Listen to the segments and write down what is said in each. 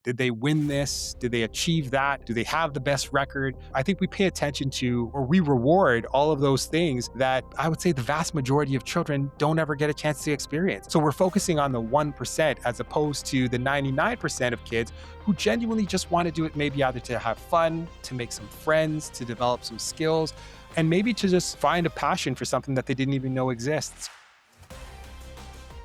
Did they win this? Did they achieve that? Do they have the best record? I think we pay attention to, or we reward all of those things that I would say the vast majority of children don't ever get a chance to experience. So we're focusing on the 1% as opposed to the 99% of kids who genuinely just want to do it, maybe either to have fun, to make some friends, to develop some skills, and maybe to just find a passion for something that they didn't even know exists.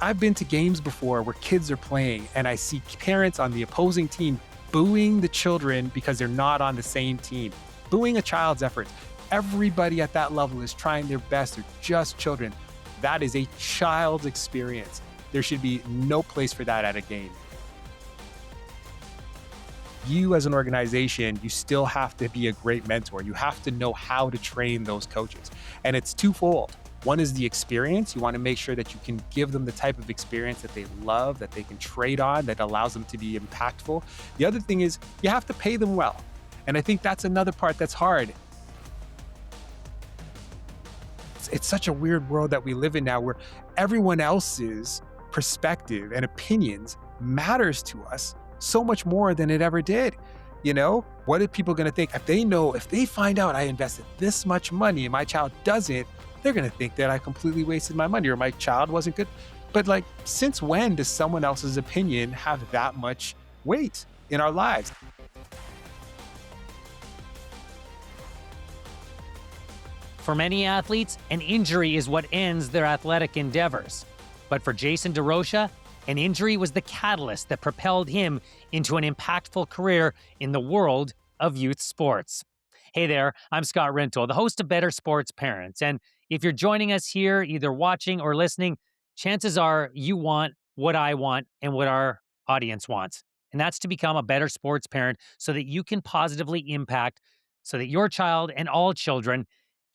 I've been to games before where kids are playing and I see parents on the opposing team booing the children because they're not on the same team, booing a child's efforts. Everybody at that level is trying their best. They're just children. That is a child's experience. There should be no place for that at a game. You as an organization, you still have to be a great mentor. You have to know how to train those coaches. And it's twofold. One is the experience. You want to make sure that you can give them the type of experience that they love, that they can trade on, that allows them to be impactful. The other thing is you have to pay them well. And I think that's another part that's hard. It's such a weird world that we live in now where everyone else's perspective and opinions matters to us so much more than it ever did. You know, what are people going to think? If they find out I invested this much money and my child doesn't, they're going to think that I completely wasted my money or my child wasn't good. But like, since when does someone else's opinion have that much weight in our lives? For many athletes, an injury is what ends their athletic endeavors. But for Jason DeRocha, an injury was the catalyst that propelled him into an impactful career in the world of youth sports. Hey there, I'm Scott Rintoul, the host of Better Sports Parents. And if you're joining us here, either watching or listening, chances are you want what I want and what our audience wants. And that's to become a better sports parent so that you can positively impact, so that your child and all children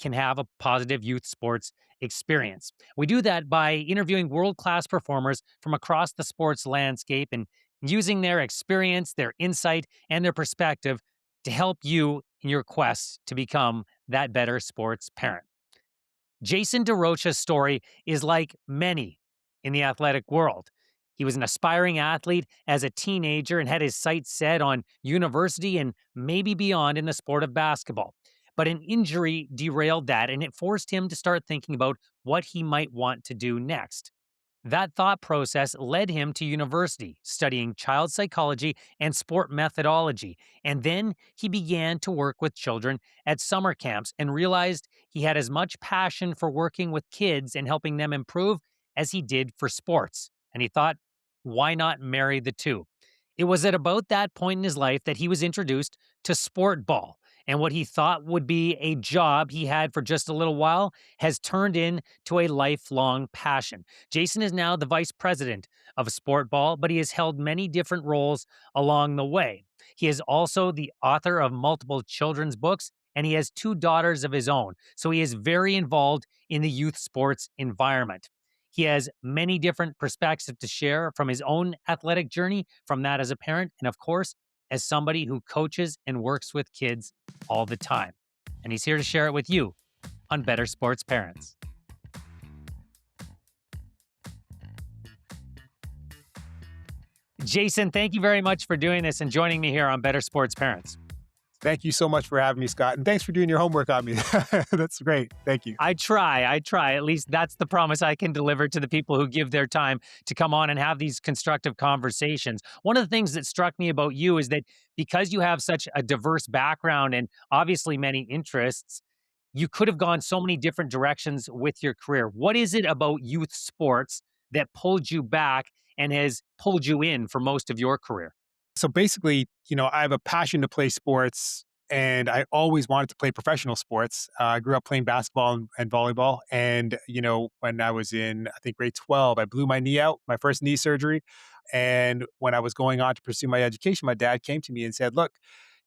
can have a positive youth sports experience. We do that by interviewing world-class performers from across the sports landscape and using their experience, their insight, and their perspective to help you in your quest to become that better sports parent. Jason DeRocha's story is like many in the athletic world. He was an aspiring athlete as a teenager and had his sights set on university and maybe beyond in the sport of basketball. But an injury derailed that, and it forced him to start thinking about what he might want to do next. That thought process led him to university, studying child psychology and sport methodology. And then he began to work with children at summer camps and realized he had as much passion for working with kids and helping them improve as he did for sports. And he thought, why not marry the two? It was at about that point in his life that he was introduced to sportball. And what he thought would be a job he had for just a little while has turned into a lifelong passion. Jason is now the vice president of Sportball, but he has held many different roles along the way. He is also the author of multiple children's books, and he has two daughters of his own. So he is very involved in the youth sports environment. He has many different perspectives to share from his own athletic journey, from that as a parent, and of course, as somebody who coaches and works with kids all the time. And he's here to share it with you on Better Sports Parents. Jason, thank you very much for doing this and joining me here on Better Sports Parents. Thank you so much for having me, Scott. And thanks for doing your homework on me. That's great. Thank you. I try. At least that's the promise I can deliver to the people who give their time to come on and have these constructive conversations. One of the things that struck me about you is that because you have such a diverse background and obviously many interests, you could have gone so many different directions with your career. What is it about youth sports that pulled you back and has pulled you in for most of your career? So basically, I have a passion to play sports and I always wanted to play professional sports. I grew up playing basketball and volleyball. And, when I was in, I think, grade 12, I blew my knee out, my first knee surgery. And when I was going on to pursue my education, my dad came to me and said, look,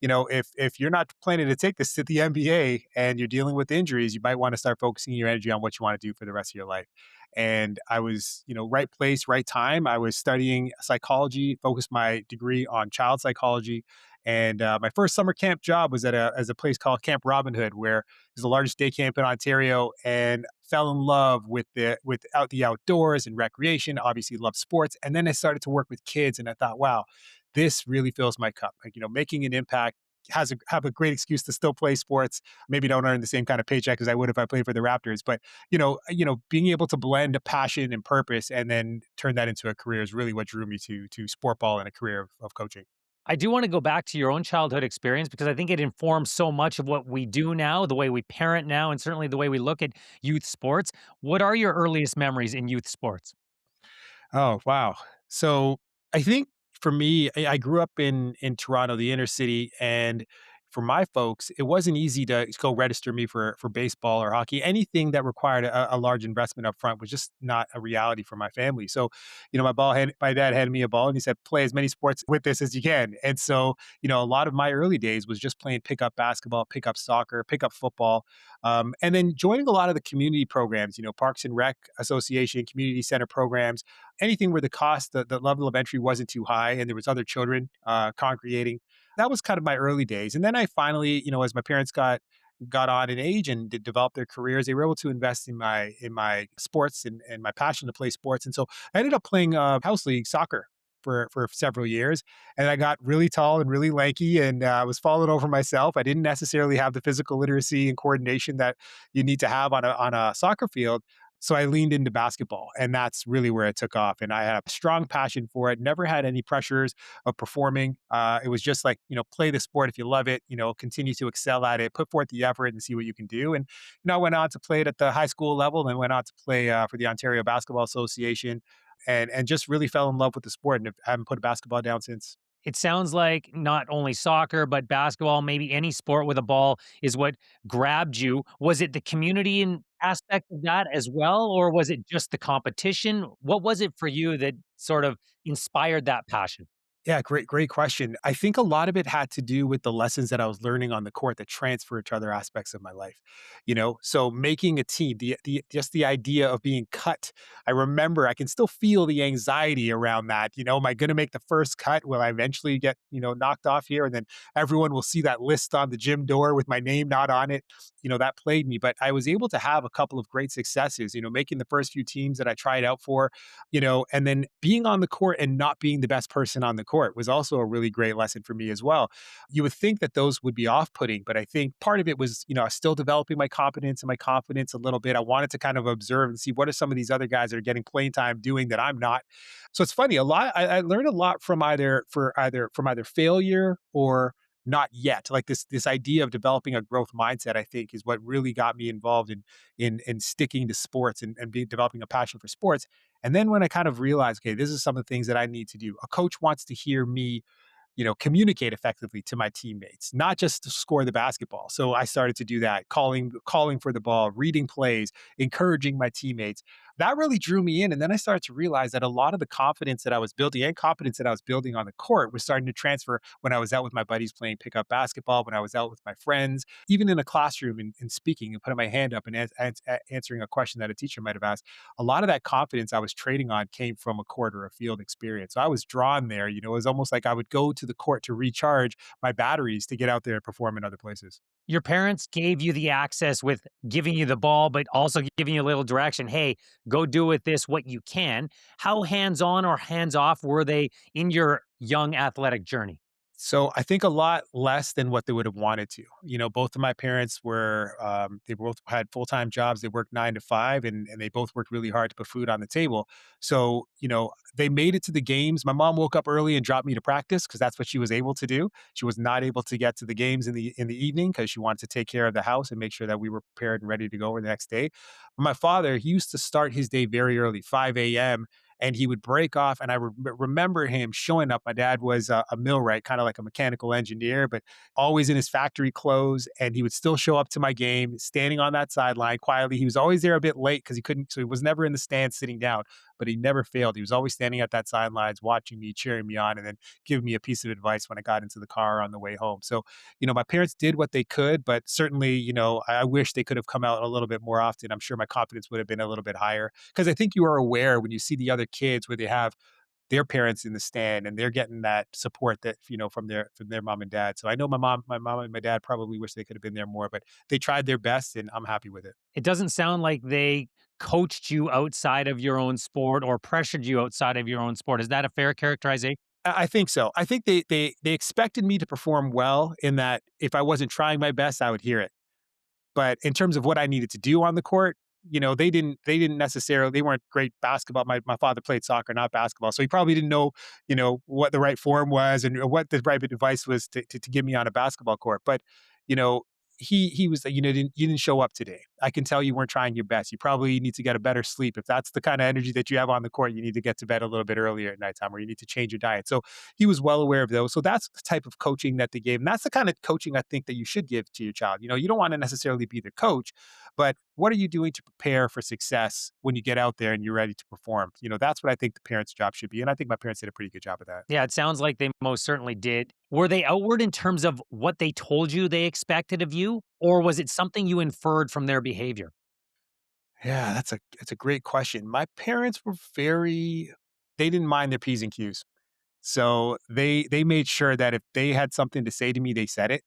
if you're not planning to take this to the NBA and you're dealing with injuries, you might want to start focusing your energy on what you want to do for the rest of your life. And I was, right place, right time. I was studying psychology, focused my degree on child psychology. And my first summer camp job was at a place called Camp Robin Hood, where it's the largest day camp in Ontario, and fell in love with the outdoors and recreation. Obviously, loved sports, and then I started to work with kids, and I thought, wow, this really fills my cup. Like, making an impact have a great excuse to still play sports. Maybe don't earn the same kind of paycheck as I would if I played for the Raptors, but being able to blend a passion and purpose and then turn that into a career is really what drew me to sport ball and a career of coaching. I do want to go back to your own childhood experience because I think it informs so much of what we do now, the way we parent now, and certainly the way we look at youth sports. What are your earliest memories in youth sports? Oh, wow. So I think for me, I grew up in Toronto, the inner city, and for my folks, it wasn't easy to go register me for baseball or hockey. Anything that required a large investment up front was just not a reality for my family. So, my dad handed me a ball and he said, "Play as many sports with this as you can." And so, a lot of my early days was just playing pickup basketball, pickup soccer, pickup football, and then joining a lot of the community programs. Parks and Rec Association, community center programs, anything where the level of entry wasn't too high and there was other children congregating. That was kind of my early days. And then I finally, as my parents got on in age and developed their careers, they were able to invest in my sports and my passion to play sports. And so I ended up playing house league soccer for several years, and I got really tall and really lanky, and was falling over myself. I didn't necessarily have the physical literacy and coordination that you need to have on a soccer field. So I leaned into basketball, and that's really where it took off. And I had a strong passion for it. Never had any pressures of performing. It was just like, play the sport if you love it. Continue to excel at it, put forth the effort, and see what you can do. And I went on to play it at the high school level, then went on to play for the Ontario Basketball Association, and just really fell in love with the sport, and haven't put a basketball down since. It sounds like not only soccer, but basketball, maybe any sport with a ball is what grabbed you. Was it the community and aspect of that as well, or was it just the competition? What was it for you that sort of inspired that passion? Yeah, great question. I think a lot of it had to do with the lessons that I was learning on the court that transferred to other aspects of my life. So making a team, the just the idea of being cut. I remember I can still feel the anxiety around that. Am I going to make the first cut? Will I eventually get knocked off here? And then everyone will see that list on the gym door with my name not on it. That played me, but I was able to have a couple of great successes. Making the first few teams that I tried out for, and then being on the court and not being the best person on the court was also a really great lesson for me as well. You would think that those would be off-putting, but I think part of it was, I was still developing my competence and my confidence a little bit. I wanted to kind of observe and see what are some of these other guys that are getting playing time doing that I'm not. So it's funny, a lot. I learned a lot from either failure or not yet. Like this idea of developing a growth mindset, I think, is what really got me involved in sticking to sports and developing a passion for sports. And then when I kind of realized, okay, this is some of the things that I need to do. A coach wants to hear me communicate effectively to my teammates, not just to score the basketball. So I started to do that, calling for the ball, reading plays, encouraging my teammates. That really drew me in. And then I started to realize that a lot of the confidence that I was building and competence that I was building on the court was starting to transfer when I was out with my buddies playing pickup basketball, when I was out with my friends, even in a classroom and speaking and putting my hand up and answering a question that a teacher might have asked. A lot of that confidence I was trading on came from a court or a field experience. So I was drawn there. It was almost like I would go to the court to recharge my batteries to get out there and perform in other places. Your parents gave you the access with giving you the ball, but also giving you a little direction. Hey, go do with this what you can. How hands on or hands off were they in your young athletic journey? So I think a lot less than what they would have wanted to. Both of my parents they both had full-time jobs. They worked 9 to 5, and they both worked really hard to put food on the table. So, they made it to the games. My mom woke up early and dropped me to practice because that's what she was able to do. She was not able to get to the games in the evening because she wanted to take care of the house and make sure that we were prepared and ready to go the next day. But my father, he used to start his day very early, 5 a.m., and he would break off. And I remember him showing up. My dad was a millwright, kind of like a mechanical engineer, but always in his factory clothes. And he would still show up to my game, standing on that sideline quietly. He was always there a bit late because he couldn't, so he was never in the stands sitting down, but he never failed. He was always standing at that sidelines, watching me, cheering me on, and then giving me a piece of advice when I got into the car on the way home. So, my parents did what they could, but certainly, I wish they could have come out a little bit more often. I'm sure my confidence would have been a little bit higher because I think you are aware when you see the other kids where they have their parents in the stand and they're getting that support that from their mom and dad. So I know my mom and my dad probably wish they could have been there more, but they tried their best and I'm happy with it. It doesn't sound like they coached you outside of your own sport or pressured you outside of your own sport. Is that a fair characterization? I think so. I think they expected me to perform well in that if I wasn't trying my best, I would hear it. But in terms of what I needed to do on the court, they didn't necessarily they weren't great basketball. My father played soccer, not basketball. So he probably didn't know, what the right form was and what the right advice was to give me on a basketball court. But, you know, he was like, you didn't show up today. I can tell you weren't trying your best. You probably need to get a better sleep. If that's the kind of energy that you have on the court, you need to get to bed a little bit earlier at nighttime or you need to change your diet. So he was well aware of those. So that's the type of coaching that they gave. And that's the kind of coaching I think that you should give to your child. You don't want to necessarily be the coach, but what are you doing to prepare for success when you get out there and you're ready to perform? That's what I think the parent's job should be. And I think my parents did a pretty good job of that. Yeah, it sounds like they most certainly did. Were they outward in terms of what they told you they expected of you, or was it something you inferred from their behavior? Yeah, that's a great question. My parents were they didn't mind their P's and Q's. So they made sure that if they had something to say to me, they said it.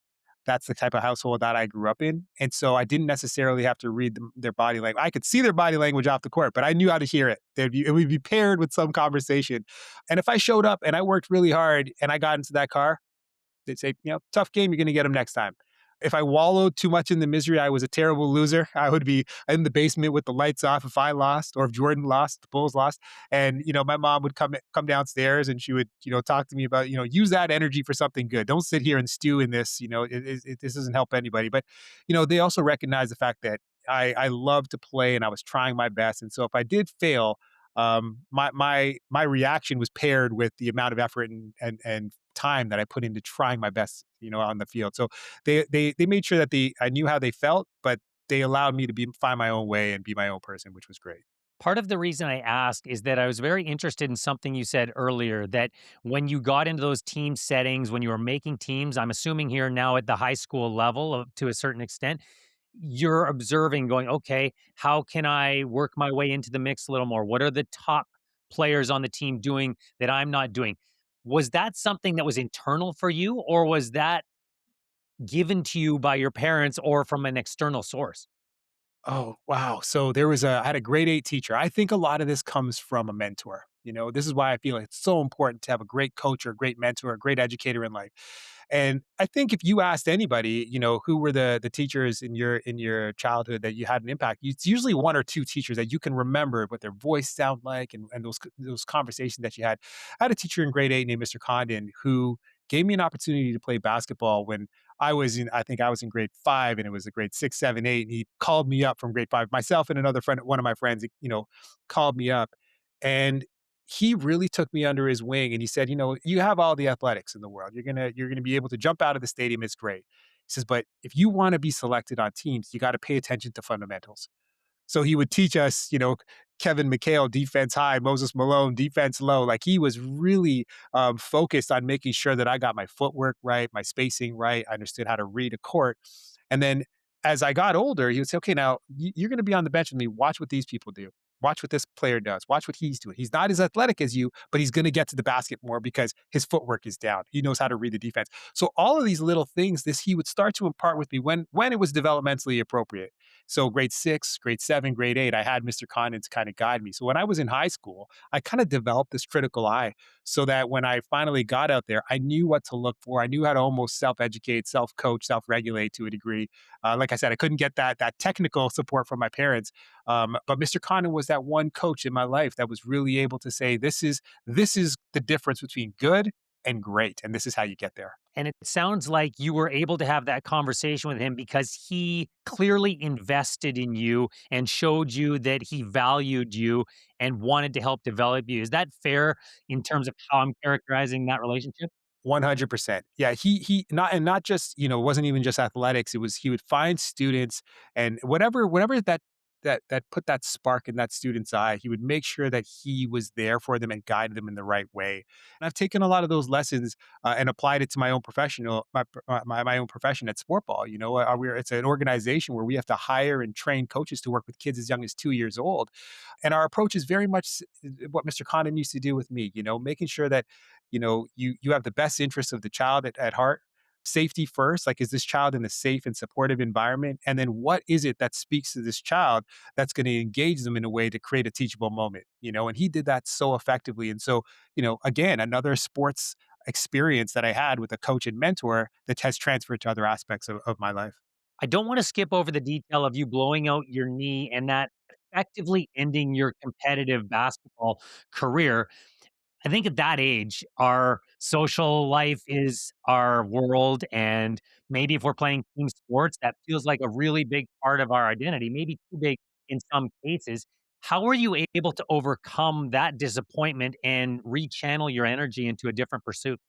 That's the type of household that I grew up in. And so I didn't necessarily have to read their body language. I could see their body language off the court, but I knew how to hear it. It would be paired with some conversation. And if I showed up and I worked really hard and I got into that car, they'd say, tough game, you're going to get them next time. If I wallowed too much in the misery, I was a terrible loser. I would be in the basement with the lights off if I lost or if Jordan lost, the Bulls lost. And, my mom would come downstairs and she would, talk to me about, use that energy for something good. Don't sit here and stew in this, this doesn't help anybody. But, they also recognize the fact that I love to play and I was trying my best. And so if I did fail, my reaction was paired with the amount of effort and time that I put into trying my best, on the field. So they made sure that I knew how they felt, but they allowed me to find my own way and be my own person, which was great. Part of the reason I ask is that I was very interested in something you said earlier that when you got into those team settings, when you were making teams, I'm assuming here now at the high school level to a certain extent, you're observing going, okay, how can I work my way into the mix a little more? What are the top players on the team doing that I'm not doing? Was that something that was internal for you, or was that given to you by your parents or from an external source? Oh, wow. So I had a grade 8 teacher. I think a lot of this comes from a mentor. This is why I feel like it's so important to have a great coach or a great mentor, a great educator in life. And I think if you asked anybody, who were the teachers in your childhood that you had an impact, it's usually one or two teachers that you can remember what their voice sound like and those conversations that you had. I had a teacher in grade 8 named Mr. Condon who gave me an opportunity to play basketball when I think I was in grade 5 and it was a grade 6, 7, 8. And he called me up from grade 5. Myself and another friend, one of my friends, called me up and he really took me under his wing and he said, you have all the athletics in the world. You're gonna be able to jump out of the stadium. It's great. He says, but if you want to be selected on teams, you got to pay attention to fundamentals. So he would teach us, Kevin McHale, defense high, Moses Malone, defense low. Like he was really focused on making sure that I got my footwork right, my spacing right. I understood how to read a court. And then as I got older, he would say, okay, now you're going to be on the bench with me. Watch what these people do. Watch what this player does. Watch what he's doing. He's not as athletic as you, but he's going to get to the basket more because his footwork is down. He knows how to read the defense. So all of these little things, this he would start to impart with me when it was developmentally appropriate. So grade 6, grade 7, grade 8, I had Mr. Condon to kind of guide me. So when I was in high school, I kind of developed this critical eye so that when I finally got out there, I knew what to look for. I knew how to almost self-educate, self-coach, self-regulate to a degree. Like I said, I couldn't get that technical support from my parents, but Mr. Condon was that one coach in my life that was really able to say, this is the difference between good and great, and this is how you get there. And it sounds like you were able to have that conversation with him because he clearly invested in you and showed you that he valued you and wanted to help develop you. Is that fair in terms of how I'm characterizing that relationship? 100%. Yeah, not just, it wasn't even just athletics, it was he would find students and whatever that put that spark in that student's eye, he would make sure that he was there for them and guided them in the right way. And I've taken a lot of those lessons and applied it to my own my own profession at Sportball. It's an organization where we have to hire and train coaches to work with kids as young as 2 years old, and our approach is very much what Mr. Condon used to do with me. Making sure that you have the best interests of the child at heart. safety first, like, is this child in a safe and supportive environment? And then what is it that speaks to this child that's going to engage them in a way to create a teachable moment, and he did that so effectively. And so, again, another sports experience that I had with a coach and mentor that has transferred to other aspects of my life. I don't want to skip over the detail of you blowing out your knee and that effectively ending your competitive basketball career. I think at that age, our social life is our world. And maybe if we're playing team sports, that feels like a really big part of our identity, maybe too big in some cases. How were you able to overcome that disappointment and rechannel your energy into a different pursuit?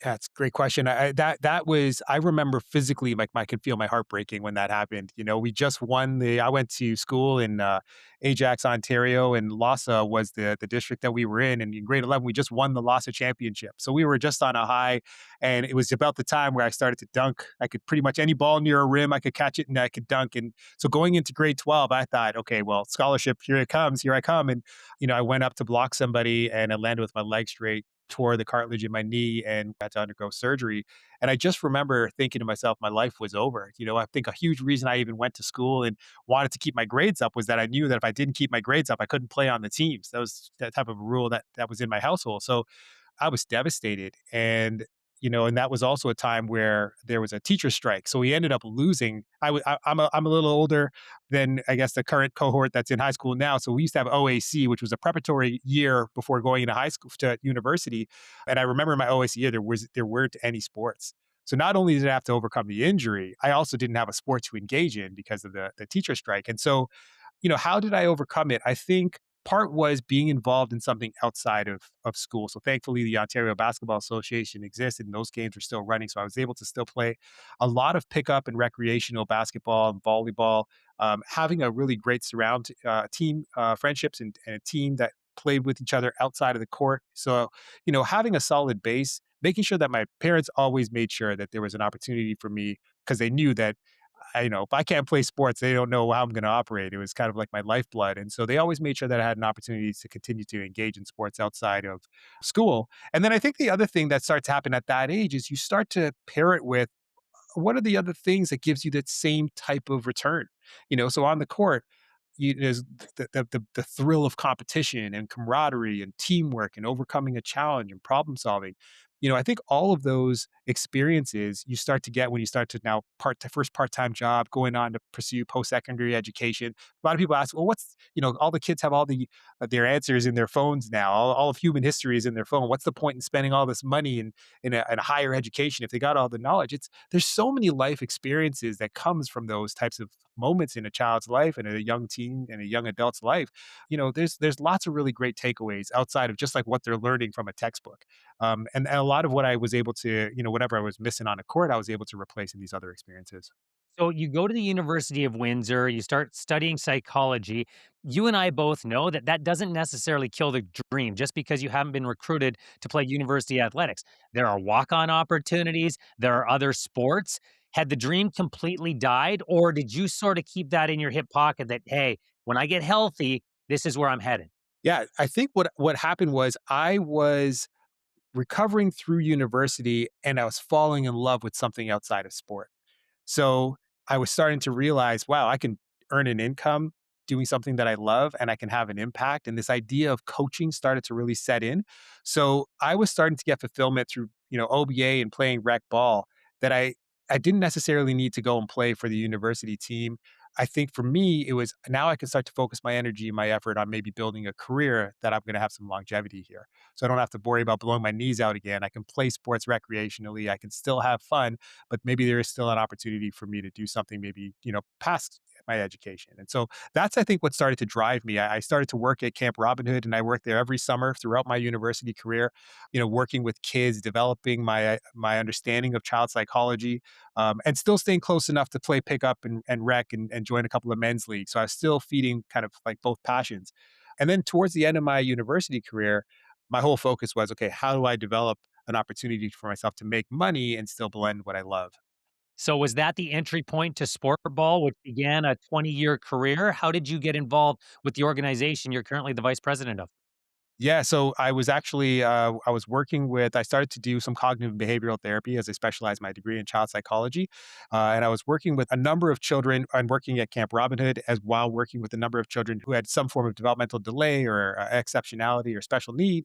Yeah, it's a great question. That was, I remember physically, like, I could feel my heart breaking when that happened. We just won I went to school in Ajax, Ontario, and Lhasa was the district that we were in. And in grade 11, we just won the Lhasa championship. So we were just on a high, and it was about the time where I started to dunk. I could pretty much any ball near a rim, I could catch it and I could dunk. And so going into grade 12, I thought, okay, well, scholarship, here it comes, here I come. And I went up to block somebody and I landed with my leg straight, tore the cartilage in my knee, and had to undergo surgery. And I just remember thinking to myself, my life was over. I think a huge reason I even went to school and wanted to keep my grades up was that I knew that if I didn't keep my grades up, I couldn't play on the teams. That was that type of rule that was in my household. So I was devastated. And that was also a time where there was a teacher strike. So we ended up losing. I'm a little older than, I guess, the current cohort that's in high school now. So we used to have OAC, which was a preparatory year before going into high school to university. And I remember my OAC year, there weren't any sports. So not only did I have to overcome the injury, I also didn't have a sport to engage in because of the teacher strike. And so, how did I overcome it? I think part was being involved in something outside of school. So thankfully, the Ontario Basketball Association existed and those games were still running. So I was able to still play a lot of pickup and recreational basketball and volleyball, having a really great surround team friendships and a team that played with each other outside of the court. So, having a solid base, making sure that my parents always made sure that there was an opportunity for me because they knew that if I can't play sports, they don't know how I'm going to operate. It was kind of like my lifeblood. And so they always made sure that I had an opportunity to continue to engage in sports outside of school. And then I think the other thing that starts to happen at that age is you start to pair it with what are the other things that gives you that same type of return? So on the court, there's the thrill of competition and camaraderie and teamwork and overcoming a challenge and problem solving. I think all of those experiences you start to get when you start to now first part-time job, going on to pursue post-secondary education. A lot of people ask, well, all the kids have all their answers in their phones now. All of human history is in their phone. What's the point in spending all this money in a higher education if they got all the knowledge? There's so many life experiences that comes from those types of moments in a child's life and a young teen and a young adult's life. There's lots of really great takeaways outside of just like what they're learning from a textbook. And a lot of what I was able to, whatever I was missing on a court, I was able to replace in these other experiences. So you go to the University of Windsor, you start studying psychology. You and I both know that that doesn't necessarily kill the dream just because you haven't been recruited to play university athletics. There are walk-on opportunities, there are other sports. Had the dream completely died, or did you sort of keep that in your hip pocket that, hey, when I get healthy, this is where I'm headed? Yeah, I think what happened was I was recovering through university and I was falling in love with something outside of sport. So I was starting to realize, wow, I can earn an income doing something that I love and I can have an impact. And this idea of coaching started to really set in. So I was starting to get fulfillment through, OBA and playing rec ball that I didn't necessarily need to go and play for the university team. I think for me, it was now I can start to focus my energy and my effort on maybe building a career that I'm going to have some longevity here. So I don't have to worry about blowing my knees out again. I can play sports recreationally. I can still have fun, but maybe there is still an opportunity for me to do something maybe, past my education. And so that's, I think, what started to drive me. I started to work at Camp Robin Hood and I worked there every summer throughout my university career, working with kids, developing my understanding of child psychology, and still staying close enough to play pickup and rec and join a couple of men's leagues. So I was still feeding kind of like both passions. And then towards the end of my university career, my whole focus was, okay, how do I develop an opportunity for myself to make money and still blend what I love? So was that the entry point to Sportball, which began a 20-year career? How did you get involved with the organization you're currently the vice president of? Yeah, so I was actually I was working with I started to do some cognitive behavioral therapy as I specialized my degree in child psychology, and I was working with a number of children and working at Camp Robin Hood as while working with a number of children who had some form of developmental delay or exceptionality or special need.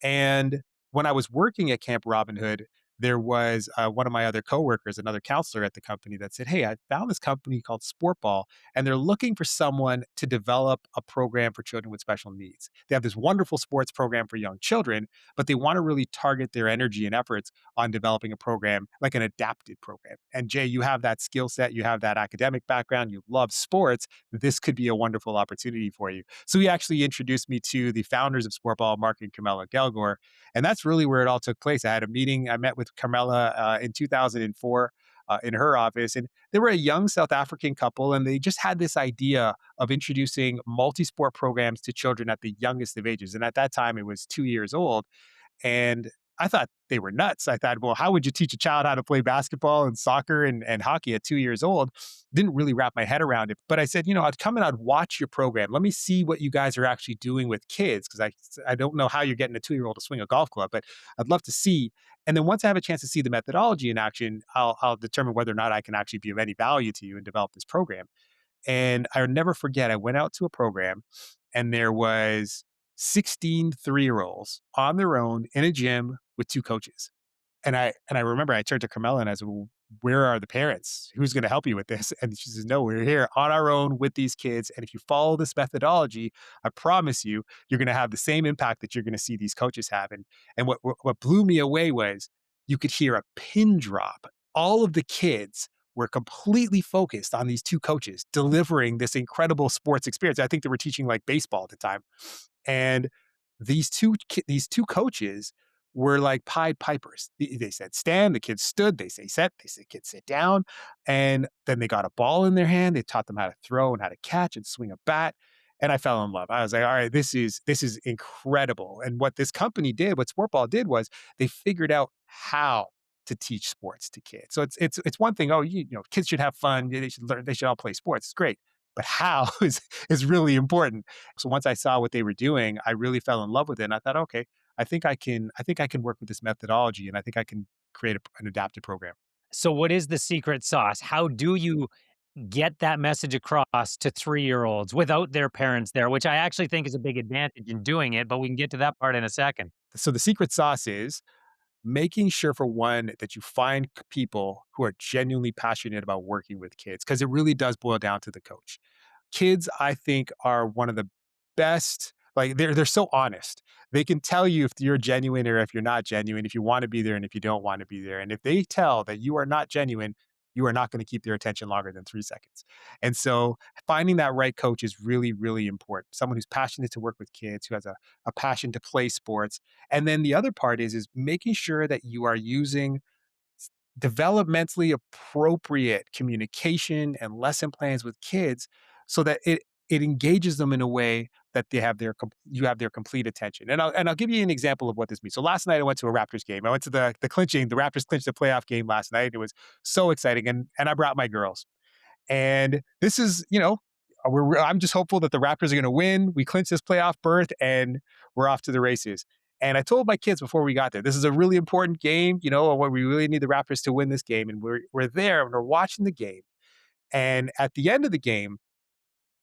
And when I was working at Camp Robin Hood, there was one of my other coworkers, another counselor at the company, that said, "Hey, I found this company called Sportball, and they're looking for someone to develop a program for children with special needs. They have this wonderful sports program for young children, but they want to really target their energy and efforts on developing a program like an adapted program." And Jay, you have that skill set, you have that academic background, you love sports. This could be a wonderful opportunity for you. So he actually introduced me to the founders of Sportball, Mark and Carmela Gelgor. And that's really where it all took place. I had a meeting, I met with Carmela in 2004 in her office. And they were a young South African couple, and they just had this idea of introducing multi sport programs to children at the youngest of ages. And at that time, it was 2 years old. And I thought they were nuts. I thought, well, how would you teach a child how to play basketball and soccer and hockey at 2 years old? Didn't really wrap my head around it. But I said, I'd come and I'd watch your program. Let me see what you guys are actually doing with kids. Cause I don't know how you're getting a 2 year old to swing a golf club, but I'd love to see. And then once I have a chance to see the methodology in action, I'll determine whether or not I can actually be of any value to you and develop this program. And I'll never forget, I went out to a program and there was 16 3-year-olds on their own in a gym with two coaches. And I remember I turned to Carmela and I said, "Well, where are the parents? Who's going to help you with this?" And she says, "No, we're here on our own with these kids. And if you follow this methodology, I promise you, you're going to have the same impact that you're going to see these coaches have." And what blew me away was you could hear a pin drop. All of the kids were completely focused on these two coaches delivering this incredible sports experience. I think they were teaching like baseball at the time. And these two coaches were like Pied Pipers. They said stand, the kids stood. They say set, they say kids sit down. And then they got a ball in their hand. They taught them how to throw and how to catch and swing a bat. And I fell in love. I was like, all right, this is incredible. And what this company did, what Sportball did was they figured out how to teach sports to kids. So it's one thing, oh, kids should have fun. They should learn, they should all play sports. It's great. But how is really important. So once I saw what they were doing, I really fell in love with it. And I thought, okay, I think I can work with this methodology and I think I can create an adapted program. So, what is the secret sauce? How do you get that message across to 3-year-olds without their parents there, which I actually think is a big advantage in doing it, but we can get to that part in a second. So the secret sauce is making sure, for one, that you find people who are genuinely passionate about working with kids, because it really does boil down to the coach. Kids, I think, are one of the best. Like they're so honest. They can tell you if you're genuine or if you're not genuine, if you want to be there and if you don't want to be there. And if they tell that you are not genuine, you are not going to keep their attention longer than 3 seconds. And so finding that right coach is really, really important. Someone who's passionate to work with kids, who has a passion to play sports. And then the other part is making sure that you are using developmentally appropriate communication and lesson plans with kids so that it engages them in a way that you have their complete attention. And I'll give you an example of what this means. So last night I went to a Raptors game. I went to the clinching. The Raptors clinched the playoff game last night. It was so exciting, and I brought my girls. And this is, I'm just hopeful that the Raptors are going to win. We clinch this playoff berth, and we're off to the races. And I told my kids before we got there, this is a really important game. Where we really need the Raptors to win this game. And we're there and we're watching the game. And at the end of the game,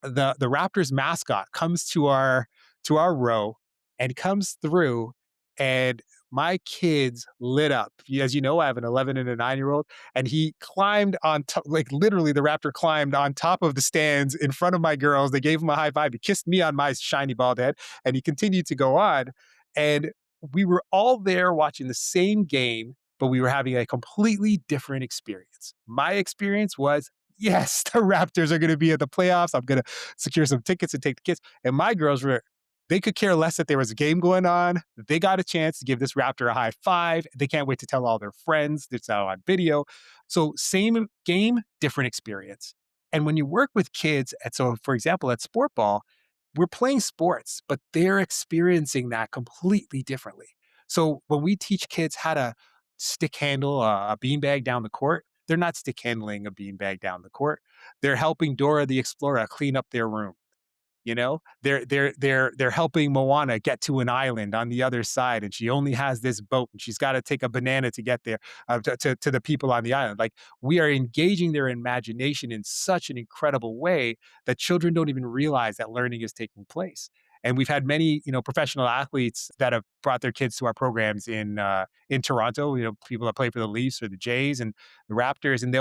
the Raptors mascot comes to our row and comes through, and my kids lit up. As you know, I have an 11 and a 9-year-old, and he climbed on top, like literally the Raptor climbed on top of the stands in front of my girls. They gave him a high five. He kissed me on my shiny bald head, and he continued to go on. And we were all there watching the same game, but we were having a completely different experience. My experience was, yes, the Raptors are going to be at the playoffs. I'm going to secure some tickets and take the kids. And my girls they could care less that there was a game going on. They got a chance to give this Raptor a high five. They can't wait to tell all their friends. It's out on video. So same game, different experience. And when you work with kids, for example, at Sportball, we're playing sports, but they're experiencing that completely differently. So when we teach kids how to stick handle a beanbag down the court, they're not stick handling a beanbag down the court. They're helping Dora the Explorer clean up their room. They're helping Moana get to an island on the other side, and she only has this boat, and she's got to take a banana to get there to the people on the island. Like, we are engaging their imagination in such an incredible way that children don't even realize that learning is taking place. And we've had many, professional athletes that have brought their kids to our programs in Toronto. People that play for the Leafs or the Jays and the Raptors, and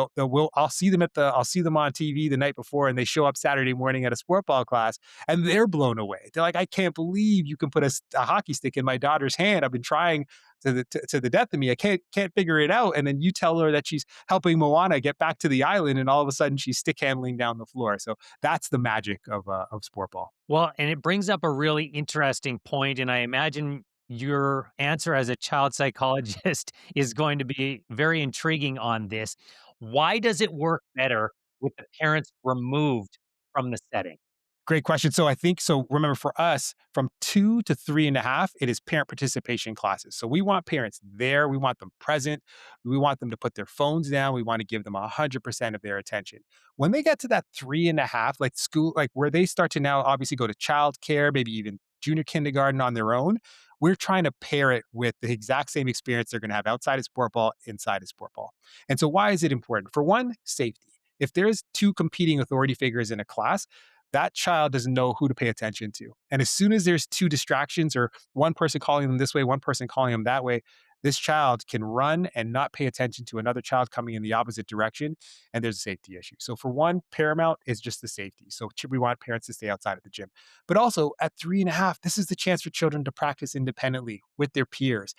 I'll see them on TV the night before, and they show up Saturday morning at a sport ball class, and they're blown away. They're like, I can't believe you can put a hockey stick in my daughter's hand. I've been trying to the death of me. I can't figure it out. And then you tell her that she's helping Moana get back to the island, and all of a sudden she's stick handling down the floor. So that's the magic of sport ball. Well, and it brings up a really interesting point, and I imagine your answer as a child psychologist is going to be very intriguing on this. Why does it work better with the parents removed from the setting? Great question. So I think so. Remember, for us, from 2 to 3.5, it is parent participation classes. So we want parents there. We want them present. We want them to put their phones down. We want to give them 100% of their attention. When they get to that 3.5, like school, like where they start to now obviously go to childcare, maybe even junior kindergarten on their own, we're trying to pair it with the exact same experience they're going to have outside of sport ball, inside of sport ball. And so why is it important? For one, safety. If there's two competing authority figures in a class, that child doesn't know who to pay attention to. And as soon as there's two distractions, or one person calling them this way, one person calling them that way, this child can run and not pay attention to another child coming in the opposite direction. And there's a safety issue. So, for one, paramount is just the safety. So, we want parents to stay outside of the gym. But also at 3.5, this is the chance for children to practice independently with their peers.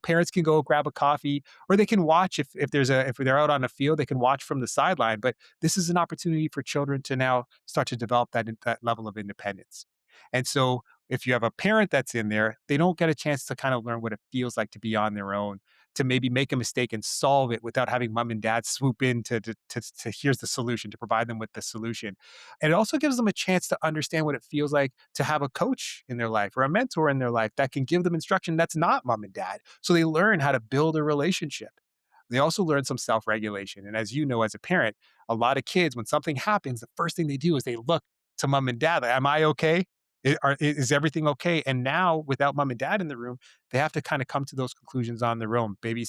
Parents can go grab a coffee, or they can watch if they're out on a field, they can watch from the sideline. But this is an opportunity for children to now start to develop that level of independence. And so if you have a parent that's in there, they don't get a chance to kind of learn what it feels like to be on their own, to maybe make a mistake and solve it without having mom and dad swoop in to here's the solution, to provide them with the solution. And it also gives them a chance to understand what it feels like to have a coach in their life or a mentor in their life that can give them instruction that's not mom and dad. So they learn how to build a relationship. They also learn some self regulation. And as you know, as a parent, a lot of kids, when something happens, the first thing they do is they look to mom and dad, like, am I okay? Is everything okay? And now, without mom and dad in the room, they have to kind of come to those conclusions on their own. Maybe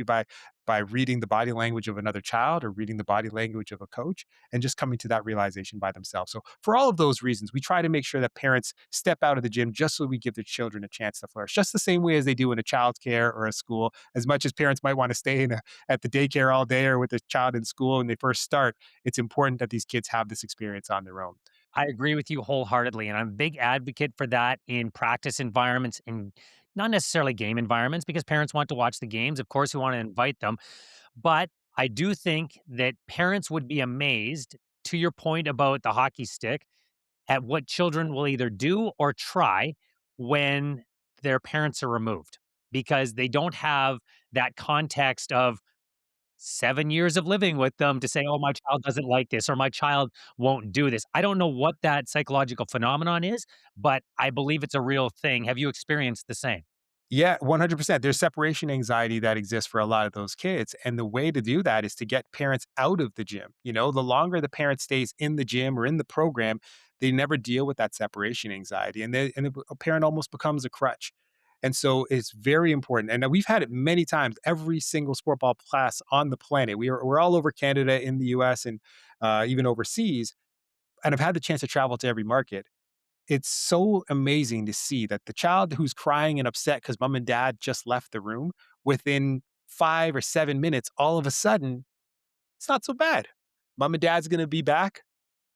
by reading the body language of another child, or reading the body language of a coach, and just coming to that realization by themselves. So for all of those reasons, we try to make sure that parents step out of the gym just so we give their children a chance to flourish, just the same way as they do in a childcare or a school. As much as parents might want to stay at the daycare all day, or with the child in school when they first start, it's important that these kids have this experience on their own. I agree with you wholeheartedly, and I'm a big advocate for that in practice environments and not necessarily game environments because parents want to watch the games. Of course, we want to invite them. But I do think that parents would be amazed, to your point about the hockey stick, at what children will either do or try when their parents are removed because they don't have that context of 7 years of living with them to say, "Oh, my child doesn't like this," or "My child won't do this." I don't know what that psychological phenomenon is, but I believe it's a real thing. Have you experienced the same? Yeah, 100%. There's separation anxiety that exists for a lot of those kids. And the way to do that is to get parents out of the gym. The longer the parent stays in the gym or in the program, they never deal with that separation anxiety. And a parent almost becomes a crutch. And so it's very important. And we've had it many times, every single sport ball class on the planet. We're all over Canada, in the US, and even overseas. And I've had the chance to travel to every market. It's so amazing to see that the child who's crying and upset because mom and dad just left the room, within 5 or 7 minutes, all of a sudden, it's not so bad. Mom and dad's going to be back.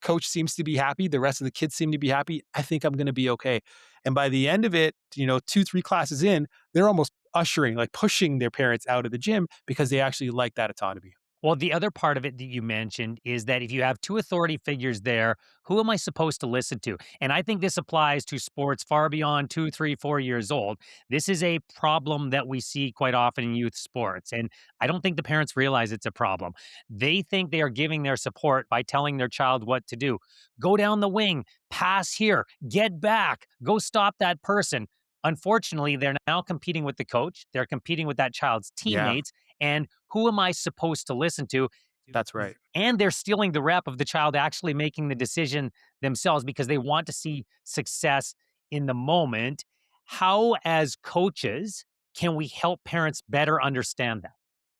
Coach seems to be happy. The rest of the kids seem to be happy. I think I'm going to be okay. And by the end of it, 2, 3 classes in, they're almost ushering, like pushing their parents out of the gym because they actually like that autonomy. Well, the other part of it that you mentioned is that if you have two authority figures there, who am I supposed to listen to? And I think this applies to sports far beyond 2, 3, 4 years old. This is a problem that we see quite often in youth sports. And I don't think the parents realize it's a problem. They think they are giving their support by telling their child what to do. Go down the wing, pass here, get back, go stop that person. Unfortunately, they're now competing with the coach. They're competing with that child's Yeah, teammates. And who am I supposed to listen to? that's right. And they're stealing the rep of the child actually making the decision themselves because they want to see success in the moment. How, as coaches, can we help parents better understand that?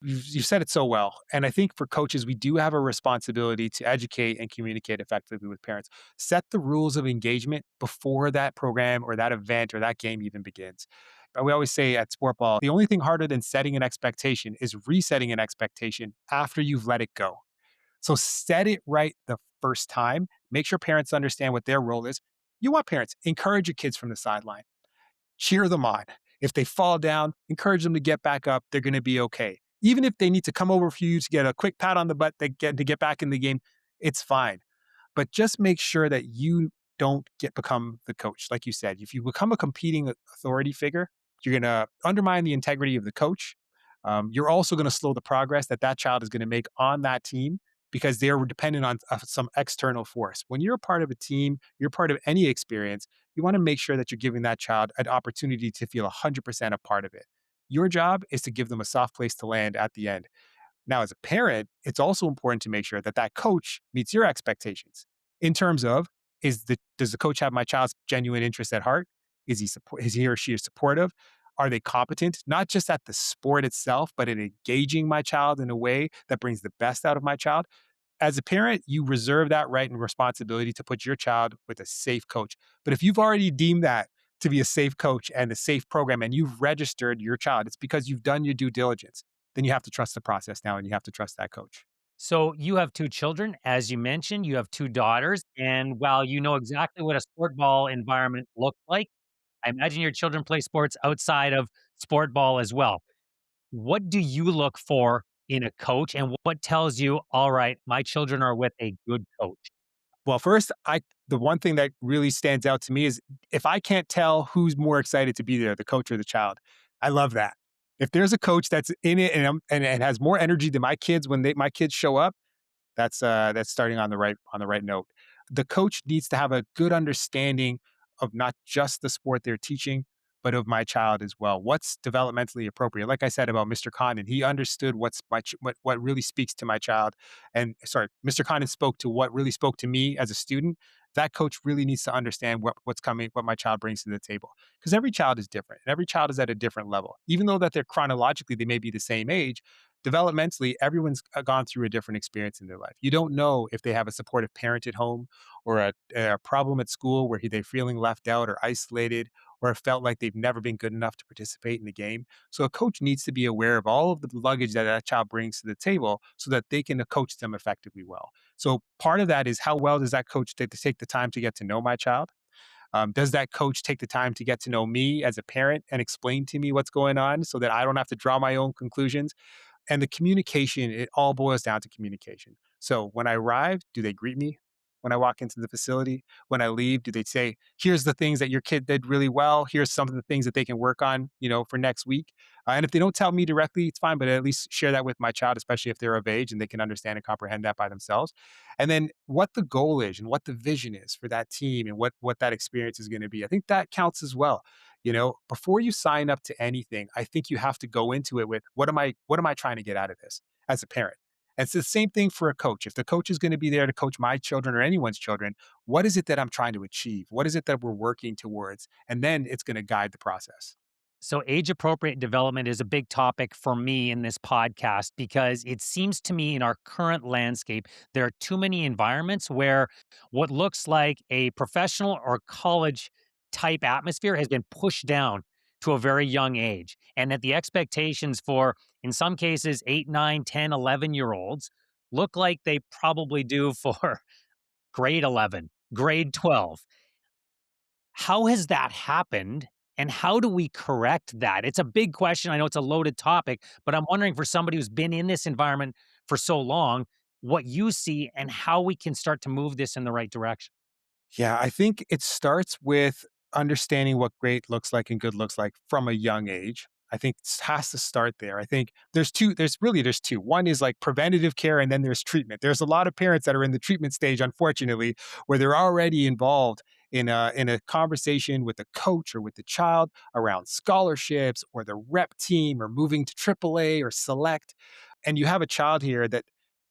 You said it so well. And I think for coaches, we do have a responsibility to educate and communicate effectively with parents. Set the rules of engagement before that program or that event or that game even begins. We always say at Sportball, the only thing harder than setting an expectation is resetting an expectation after you've let it go. So set it right the first time. Make sure parents understand what their role is. You want parents, encourage your kids from the sideline, cheer them on. If they fall down, encourage them to get back up. They're going to be okay. Even if they need to come over for you to get a quick pat on the butt to get back in the game, it's fine. But just make sure that you don't become the coach. Like you said, if you become a competing authority figure, you're going to undermine the integrity of the coach. You're also going to slow the progress that that child is going to make on that team because they're dependent on some external force. When you're a part of a team, you're part of any experience, you want to make sure that you're giving that child an opportunity to feel 100% a part of it. Your job is to give them a soft place to land at the end. Now, as a parent, it's also important to make sure that that coach meets your expectations in terms of does the coach have my child's genuine interest at heart? Is he or she supportive? Are they competent, not just at the sport itself, but in engaging my child in a way that brings the best out of my child? As a parent, you reserve that right and responsibility to put your child with a safe coach. But if you've already deemed that to be a safe coach and a safe program and you've registered your child, it's because you've done your due diligence. Then you have to trust the process now and you have to trust that coach. So you have 2 children, as you mentioned, you have 2 daughters, and while you know exactly what a sport ball environment looks like, I imagine your children play sports outside of sport ball as well. What do you look for in a coach, and what tells you, "All right, my children are with a good coach"? Well, first, the one thing that really stands out to me is if I can't tell who's more excited to be there, the coach or the child. I love that. If there's a coach that's in it and has more energy than my kids when my kids show up, that's starting on the right note. The coach needs to have a good understanding of not just the sport they're teaching, but of my child as well. What's developmentally appropriate? Like I said about Mr. Condon, he understood what really speaks to my child. And sorry, Mr. Condon spoke to what really spoke to me as a student. That coach really needs to understand what's coming, what my child brings to the table. Because every child is different and every child is at a different level. Even though that they're chronologically, they may be the same age, developmentally, everyone's gone through a different experience in their life. You don't know if they have a supportive parent at home or a problem at school where they're feeling left out or isolated or felt like they've never been good enough to participate in the game. So a coach needs to be aware of all of the luggage that that child brings to the table so that they can coach them effectively well. So part of that is how well does that coach take the time to get to know my child? Does that coach take the time to get to know me as a parent and explain to me what's going on so that I don't have to draw my own conclusions? And the communication, it all boils down to communication. So when I arrive, do they greet me? When I walk into the facility, when I leave, do they say, "Here's the things that your kid did really well. Here's some of the things that they can work on, for next week." And if they don't tell me directly, it's fine, but at least share that with my child, especially if they're of age and they can understand and comprehend that by themselves. And then what the goal is and what the vision is for that team and what that experience is going to be. I think that counts as well. Before you sign up to anything, I think you have to go into it with what am I trying to get out of this as a parent? And it's the same thing for a coach. If the coach is going to be there to coach my children or anyone's children, what is it that I'm trying to achieve? What is it that we're working towards? And then it's going to guide the process. So, age appropriate development is a big topic for me in this podcast because it seems to me in our current landscape, there are too many environments where what looks like a professional or college type atmosphere has been pushed down to a very young age. And that the expectations for, in some cases, 8, 9, 10, 11 year olds look like they probably do for grade 11, grade 12. How has that happened, and how do we correct that? It's a big question. I know it's a loaded topic, but I'm wondering for somebody who's been in this environment for so long, what you see and how we can start to move this in the right direction. Yeah, I think it starts with understanding what great looks like and good looks like from a young age. I think it has to start there. I think there's two. One is like preventative care and then there's treatment. There's a lot of parents that are in the treatment stage, unfortunately, where they're already involved in a conversation with the coach or with the child around scholarships or the rep team or moving to AAA or select. And you have a child here that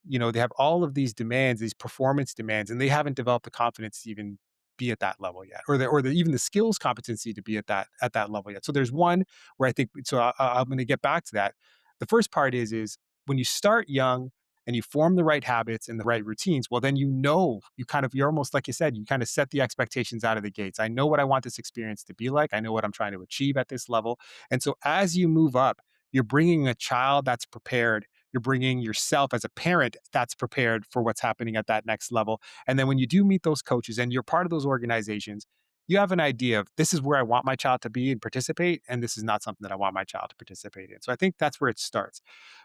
they have all of these demands, these performance demands, and they haven't developed the confidence to even be at that level yet, or even the skills competency to be at that level yet. So there's one where I think so. I'm going to get back to that. The first part is when you start young and you form the right habits and the right routines, well, then you're almost like you said, you kind of set the expectations out of the gates. I know what I want this experience to be like. I know what I'm trying to achieve at this level. And so as you move up, you're bringing a child that's prepared. You're bringing yourself as a parent that's prepared for what's happening at that next level. And then when you do meet those coaches and you're part of those organizations, you have an idea of this is where I want my child to be and participate, and this is not something that I want my child to participate in. So I think that's where it starts.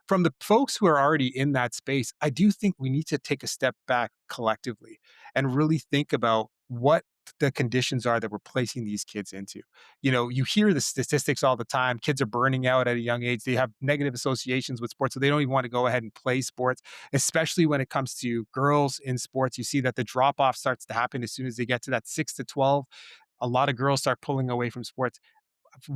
From the folks who are already in that space, I do think we need to take a step back collectively and really think about what the conditions are that we're placing these kids into. You hear the statistics all the time. Kids are burning out at a young age. They have negative associations with sports, so they don't even want to go ahead and play sports, especially when it comes to girls in sports. You see that the drop off starts to happen as soon as they get to that 6 to 12. A lot of girls start pulling away from sports.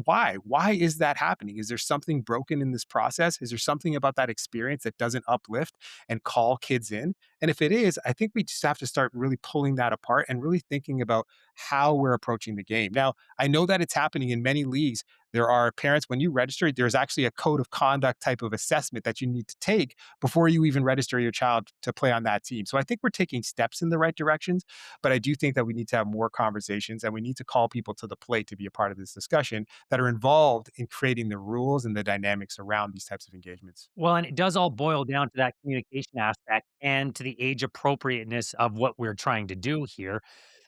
Why? Why is that happening? Is there something broken in this process? Is there something about that experience that doesn't uplift and call kids in? And if it is, I think we just have to start really pulling that apart and really thinking about how we're approaching the game. Now, I know that it's happening in many leagues. There are parents, when you register, there's actually a code of conduct type of assessment that you need to take before you even register your child to play on that team. So I think we're taking steps in the right directions, but I do think that we need to have more conversations and we need to call people to the plate to be a part of this discussion that are involved in creating the rules and the dynamics around these types of engagements. Well, and it does all boil down to that communication aspect and to the age appropriateness of what we're trying to do here.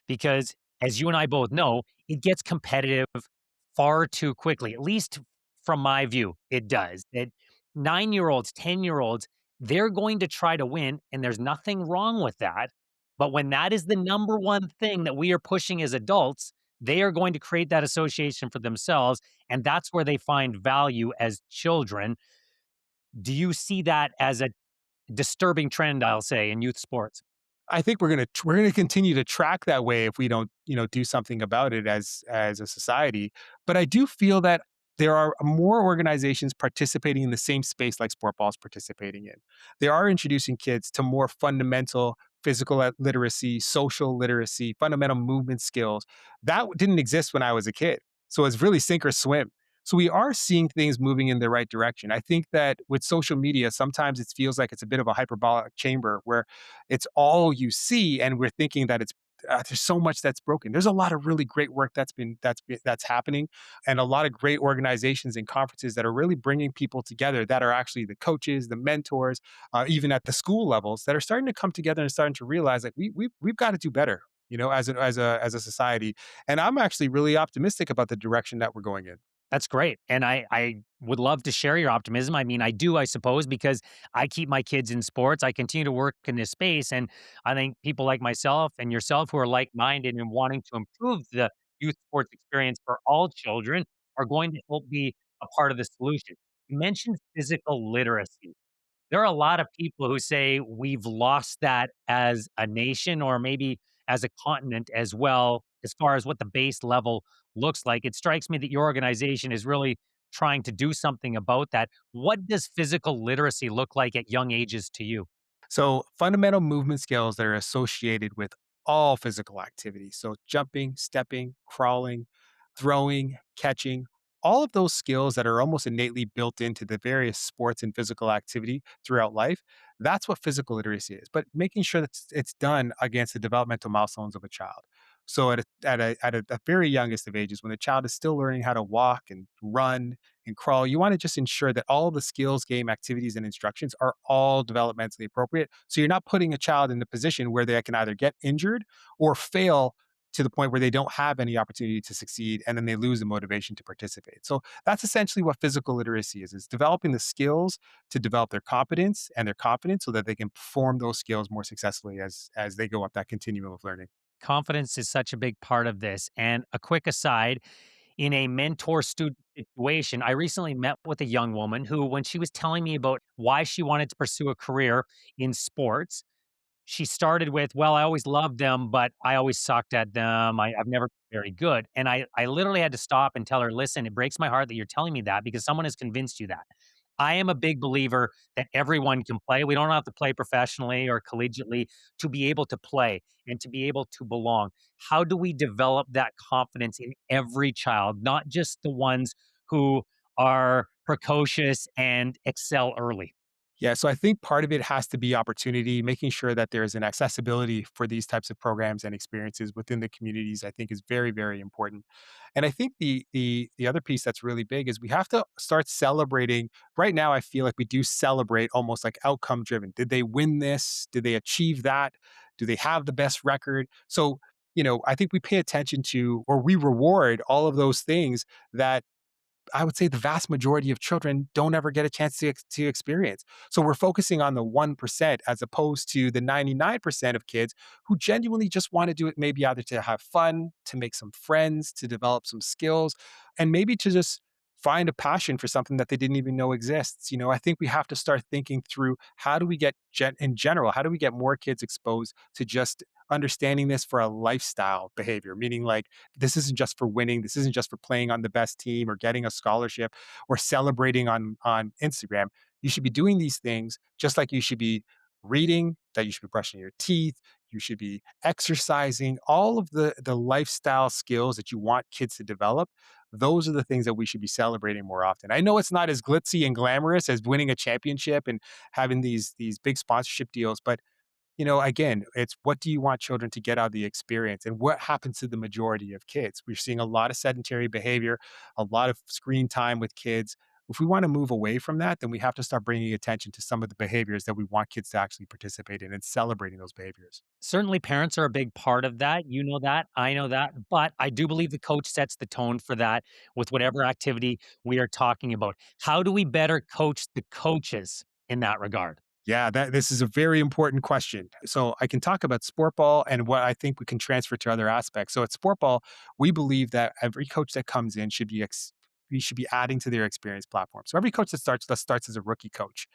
Because as you and I both know, it gets competitive far too quickly. At least from my view, it does. That 9-year olds, 10-year olds, they're going to try to win, and there's nothing wrong with that. But when that is the number one thing that we are pushing as adults, they are going to create that association for themselves. And that's where they find value as children. Do you see that as a disturbing trend, I'll say, in youth sports? I think we're gonna continue to track that way if we don't, do something about it as a society. But I do feel that there are more organizations participating in the same space like Sportball is participating in. They are introducing kids to more fundamental physical literacy, social literacy, fundamental movement skills. That didn't exist when I was a kid. So it's really sink or swim. So we are seeing things moving in the right direction. I think that with social media, sometimes it feels like it's a bit of a hyperbolic chamber where it's all you see, and we're thinking that there's so much that's broken. There's a lot of really great work that's happening, and a lot of great organizations and conferences that are really bringing people together that are actually the coaches, the mentors, even at the school levels that are starting to come together and starting to realize like we've got to do better. As a society, and I'm actually really optimistic about the direction that we're going in. That's great, and I would love to share your optimism. I mean, I do, I suppose, because I keep my kids in sports. I continue to work in this space, and I think people like myself and yourself who are like-minded and wanting to improve the youth sports experience for all children are going to help be a part of the solution. You mentioned physical literacy. There are a lot of people who say we've lost that as a nation or maybe as a continent as well, as far as what the base level looks like. It strikes me that your organization is really trying to do something about that. What does physical literacy look like at young ages to you? So, fundamental movement skills that are associated with all physical activity. So, jumping, stepping, crawling, throwing, catching, all of those skills that are almost innately built into the various sports and physical activity throughout life. That's what physical literacy is, but making sure that it's done against the developmental milestones of a child. So at a very youngest of ages, when the child is still learning how to walk and run and crawl, you want to just ensure that all the skills, game activities, and instructions are all developmentally appropriate. So you're not putting a child in the position where they can either get injured or fail to the point where they don't have any opportunity to succeed and then they lose the motivation to participate. So that's essentially what physical literacy is developing the skills to develop their competence and their confidence so that they can perform those skills more successfully as they go up that continuum of learning. Confidence is such a big part of this. And a quick aside, in a mentor student situation, I recently met with a young woman who, when she was telling me about why she wanted to pursue a career in sports, she started with, "Well, I always loved them, but I always sucked at them. I've never been very good." And I literally had to stop and tell her, "Listen, it breaks my heart that you're telling me that because someone has convinced you that. I am a big believer that everyone can play. We don't have to play professionally or collegiately to be able to play and to be able to belong. How do we develop that confidence in every child, not just the ones who are precocious and excel early? Yeah, so I think part of it has to be opportunity, making sure that there's an accessibility for these types of programs and experiences within the communities, I think is very, very important. And I think the other piece that's really big is we have to start celebrating. Right now, I feel like we do celebrate almost like outcome driven. Did they win this? Did they achieve that? Do they have the best record? So, I think we pay attention to or we reward all of those things that I would say the vast majority of children don't ever get a chance to experience. So we're focusing on the 1% as opposed to the 99% of kids who genuinely just want to do it, maybe either to have fun, to make some friends, to develop some skills, and maybe to just find a passion for something that they didn't even know exists. I think we have to start thinking through how do we get in general, how do we get more kids exposed to just understanding this for a lifestyle behavior, meaning like this isn't just for winning. This isn't just for playing on the best team or getting a scholarship or celebrating on Instagram. You should be doing these things just like you should be reading, that you should be brushing your teeth, you should be exercising, all of the lifestyle skills that you want kids to develop. Those are the things that we should be celebrating more often. I know it's not as glitzy and glamorous as winning a championship and having these big sponsorship deals, but again, it's what do you want children to get out of the experience and what happens to the majority of kids? We're seeing a lot of sedentary behavior, a lot of screen time with kids. If we want to move away from that, then we have to start bringing attention to some of the behaviors that we want kids to actually participate in and celebrating those behaviors. Certainly, parents are a big part of that. You know that. I know that. But I do believe the coach sets the tone for that with whatever activity we are talking about. How do we better coach the coaches in that regard? Yeah, this is a very important question. So I can talk about sport ball and what I think we can transfer to other aspects. So at sport ball, we believe that every coach that comes in should be we should be adding to their experience platform. So every coach that starts as a rookie coach.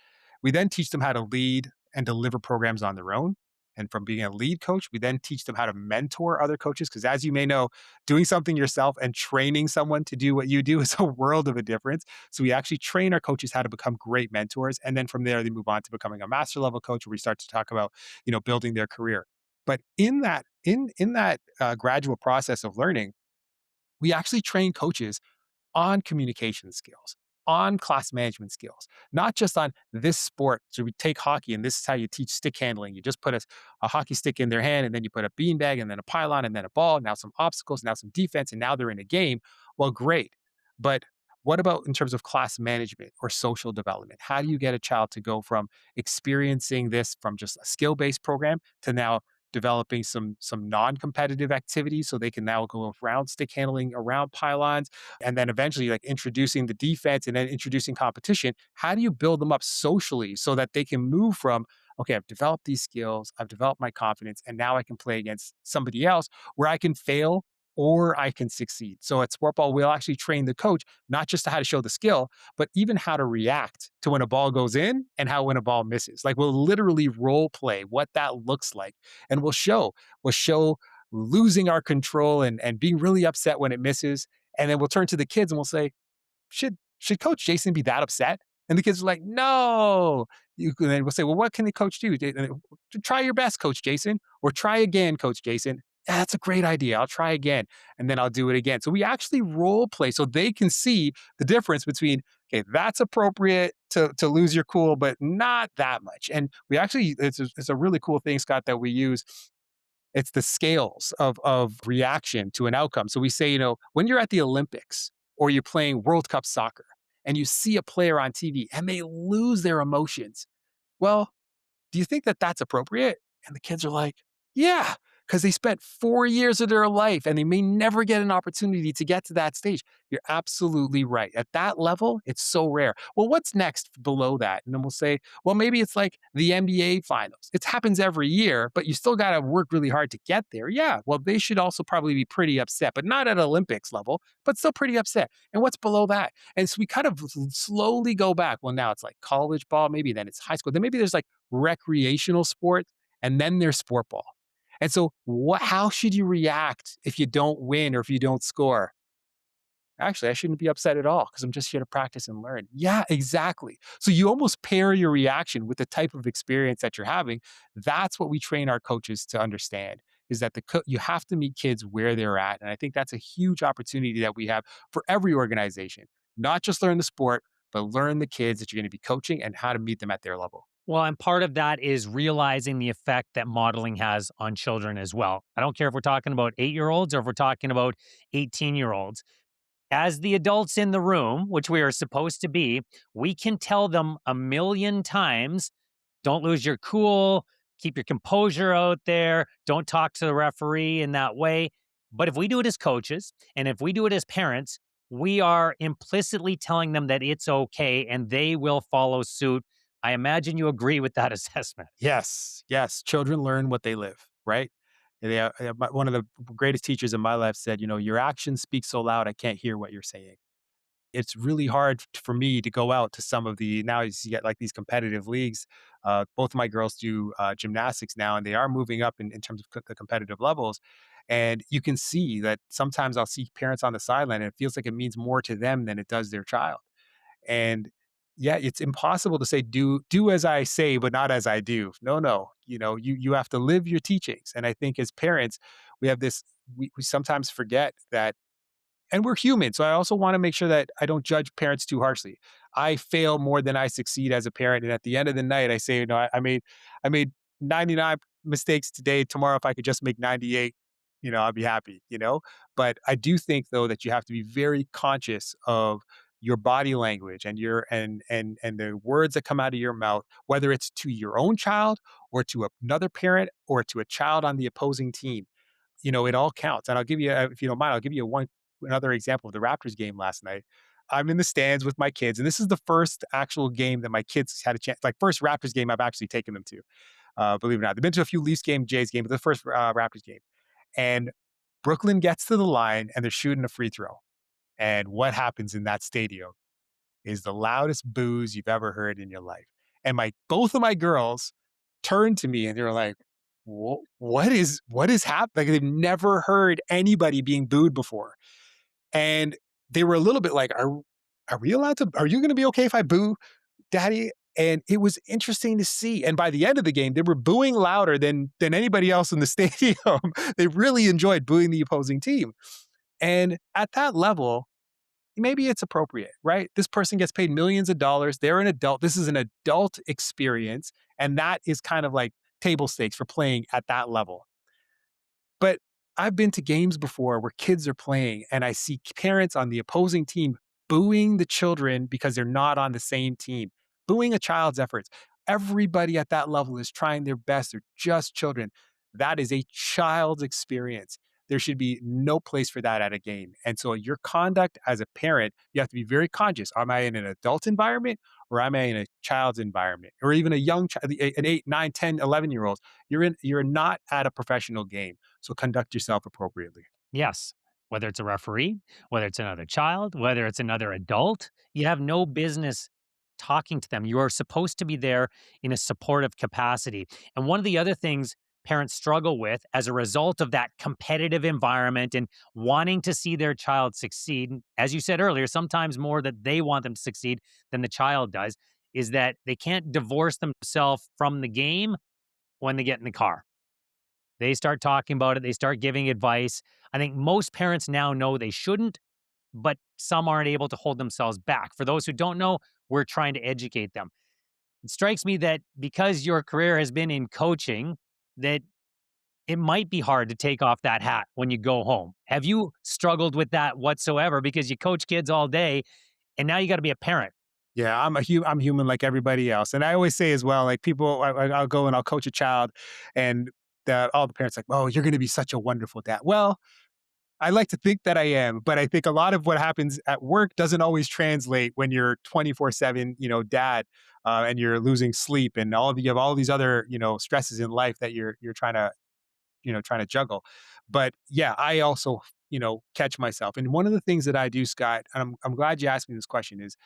We then teach them how to lead and deliver programs on their own. And from being a lead coach, we then teach them how to mentor other coaches. Because as you may know, doing something yourself and training someone to do what you do is a world of a difference. So we actually train our coaches how to become great mentors. And then from there, they move on to becoming a master level coach where we start to talk about, building their career. But in that gradual process of learning, we actually train coaches on communication skills, on class management skills, not just on this sport. So we take hockey, and this is how you teach stick handling. You just put a hockey stick in their hand, and then you put a beanbag, and then a pylon, and then a ball, now some obstacles, now some defense, and now they're in a game. Well, great. But what about in terms of class management or social development? How do you get a child to go from experiencing this from just a skill-based program to now developing some non-competitive activities so they can now go around stick handling, around pylons, and then eventually like introducing the defense and then introducing competition? How do you build them up socially so that they can move from, okay, I've developed these skills, I've developed my confidence, and now I can play against somebody else where I can fail or I can succeed. So at sport ball, we'll actually train the coach not just to how to show the skill, but even how to react to when a ball goes in and how when a ball misses. Like we'll literally role play what that looks like. And we'll show losing our control and being really upset when it misses. And then we'll turn to the kids and we'll say, should Coach Jason be that upset? And the kids are like, no. And then we'll say, well, what can the coach do? Try your best, Coach Jason, or try again, Coach Jason. "Yeah, that's a great idea. I'll try again. And then I'll do it again." So we actually role play so they can see the difference between, okay, that's appropriate to lose your cool, but not that much. And we actually, it's a really cool thing, Scott, that we use. It's the scales of reaction to an outcome. So we say, when you're at the Olympics or you're playing World Cup soccer and you see a player on TV and they lose their emotions, well, do you think that that's appropriate? And the kids are like, yeah, because they spent 4 years of their life and they may never get an opportunity to get to that stage. You're absolutely right. At that level, it's so rare. Well, what's next below that? And then we'll say, well, maybe it's like the NBA finals. It happens every year, but you still got to work really hard to get there. Yeah, well, they should also probably be pretty upset, but not at Olympics level, but still pretty upset. And what's below that? And so we kind of slowly go back. Well, now it's like college ball, maybe then it's high school. Then maybe there's like recreational sport, and then there's sport ball. And so how should you react if you don't win or if you don't score? Actually, I shouldn't be upset at all because I'm just here to practice and learn. Yeah, exactly. So you almost pair your reaction with the type of experience that you're having. That's what we train our coaches to understand is that you have to meet kids where they're at. And I think that's a huge opportunity that we have for every organization, not just learn the sport, but learn the kids that you're going to be coaching and how to meet them at their level. Well, and part of that is realizing the effect that modeling has on children as well. I don't care if we're talking about 8-year-olds or if we're talking about 18-year-olds. As the adults in the room, which we are supposed to be, we can tell them a million times, don't lose your cool, keep your composure out there, don't talk to the referee in that way. But if we do it as coaches and if we do it as parents, we are implicitly telling them that it's okay and they will follow suit. I imagine you agree with that assessment. Yes, yes. Children learn what they live, right? One of the greatest teachers in my life said, your actions speak so loud, I can't hear what you're saying. It's really hard for me to go out to some of now you get like these competitive leagues. Both of my girls do gymnastics now, and they are moving up in terms of the competitive levels. And you can see that sometimes I'll see parents on the sideline, and it feels like it means more to them than it does their child. And yeah, it's impossible to say do as I say, but not as I do. No, no. You have to live your teachings. And I think as parents, we have this. We sometimes forget that and we're human. So I also want to make sure that I don't judge parents too harshly. I fail more than I succeed as a parent. And at the end of the night, I say, I made 99 mistakes today. Tomorrow, if I could just make 98, I'll be happy, But I do think though that you have to be very conscious of your body language and and the words that come out of your mouth, whether it's to your own child or to another parent or to a child on the opposing team. It all counts. And I'll give you, if you don't mind, I'll give you another example of the Raptors game last night. I'm in the stands with my kids, and this is the first actual game that my kids had a chance, like first Raptors game I've actually taken them to. Believe it or not, they've been to a few Leafs game, Jays game, but the first Raptors game. And Brooklyn gets to the line, and they're shooting a free throw. And what happens in that stadium is the loudest boos you've ever heard in your life. And my both of my girls turned to me, and they were like, what is happening? Like they've never heard anybody being booed before. And they were a little bit like, are you going to be okay if I boo daddy? And it was interesting to see. And by the end of the game, they were booing louder than anybody else in the stadium. They really enjoyed booing the opposing team. And at that level, maybe it's appropriate, right? This person gets paid millions of dollars. They're an adult. This is an adult experience. And that is kind of like table stakes for playing at that level. But I've been to games before where kids are playing and I see parents on the opposing team booing the children because they're not on the same team, booing a child's efforts. Everybody at that level is trying their best. They're just children. That is a child's experience. There should be no place for that at a game. And so, your conduct as a parent, you have to be very conscious. Am I in an adult environment or am I in a child's environment or even a young child, an 8, 9, 10, 11-year old? You're not at a professional game. So conduct yourself appropriately. Yes. Whether it's a referee, whether it's another child, whether it's another adult, you have no business talking to them. You are supposed to be there in a supportive capacity. And one of the other things parents struggle with as a result of that competitive environment and wanting to see their child succeed, as you said earlier, sometimes more that they want them to succeed than the child does, is that they can't divorce themselves from the game when they get in the car. They start talking about it, they start giving advice. I think most parents now know they shouldn't, but some aren't able to hold themselves back. For those who don't know, we're trying to educate them. It strikes me that because your career has been in coaching, that it might be hard to take off that hat when you go home. Have you struggled with that whatsoever? Because you coach kids all day and now you got to be a parent. Yeah, I'm human like everybody else, and I always say as well, like people, I'll go and I'll coach a child, and all the parents like, oh, you're going to be such a wonderful dad. Well, I like to think that I am, but I think a lot of what happens at work doesn't always translate when you're 24/7, dad, and you're losing sleep and you have all these other, stresses in life that you're trying to juggle. But yeah, I also, catch myself. And one of the things that I do, Scott, and I'm glad you asked me this question is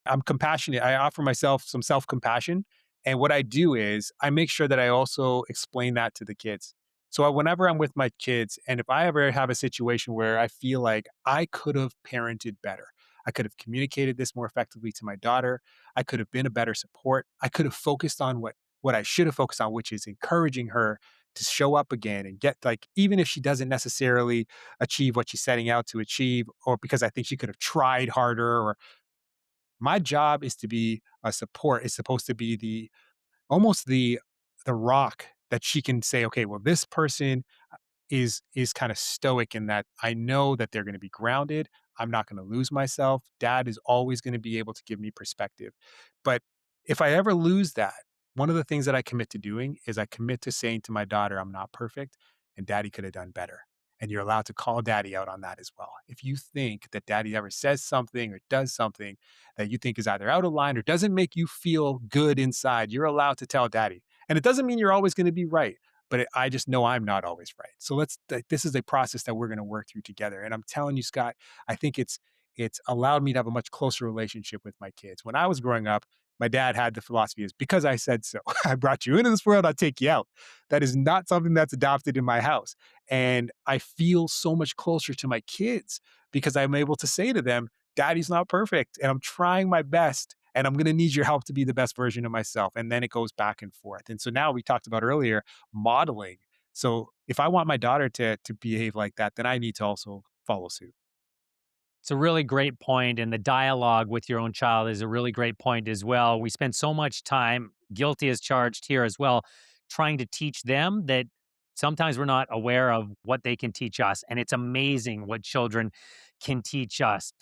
I'm compassionate. I offer myself some self compassion. And what I do is I make sure that I also explain that to the kids. So whenever I'm with my kids, and if I ever have a situation where I feel like I could have parented better, I could have communicated this more effectively to my daughter, I could have been a better support, I could have focused on what I should have focused on, which is encouraging her to show up again and get like, even if she doesn't necessarily achieve what she's setting out to achieve, or because I think she could have tried harder, or my job is to be a support, is supposed to be almost the rock that she can say, okay, well, this person is kind of stoic in that I know that they're going to be grounded. I'm not going to lose myself. Dad is always going to be able to give me perspective. But if I ever lose that, one of the things that I commit to doing is I commit to saying to my daughter, I'm not perfect and daddy could have done better. And you're allowed to call daddy out on that as well. If you think that daddy ever says something or does something that you think is either out of line or doesn't make you feel good inside, you're allowed to tell daddy. And it doesn't mean you're always going to be right, but I just know I'm not always right. So this is a process that we're going to work through together. And I'm telling you, Scott, I think it's allowed me to have a much closer relationship with my kids. When I was growing up, my dad had the philosophy is because I said so. I brought you into this world, I'll take you out. That is not something that's adopted in my house. And I feel so much closer to my kids because I'm able to say to them, Daddy's not perfect and I'm trying my best and I'm going to need your help to be the best version of myself. And then it goes back and forth. And so now we talked about earlier modeling. So if I want my daughter to behave like that, then I need to also follow suit. It's a really great point, and the dialogue with your own child is a really great point as well. We spend so much time, guilty as charged here as well, trying to teach them that sometimes we're not aware of what they can teach us, and it's amazing what children can teach us.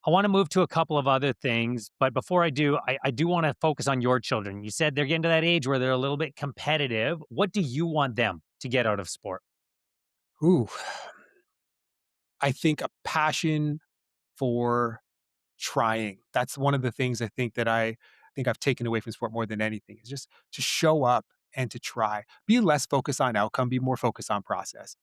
I want to move to a couple of other things, but before I do, I do want to focus on your children. You said they're getting to that age where they're a little bit competitive. What do you want them to get out of sport? Ooh, I think a passion for trying. That's one of the things I think that I think I've taken away from sport more than anything is just to show up and to try. Be less focused on outcome, be more focused on process.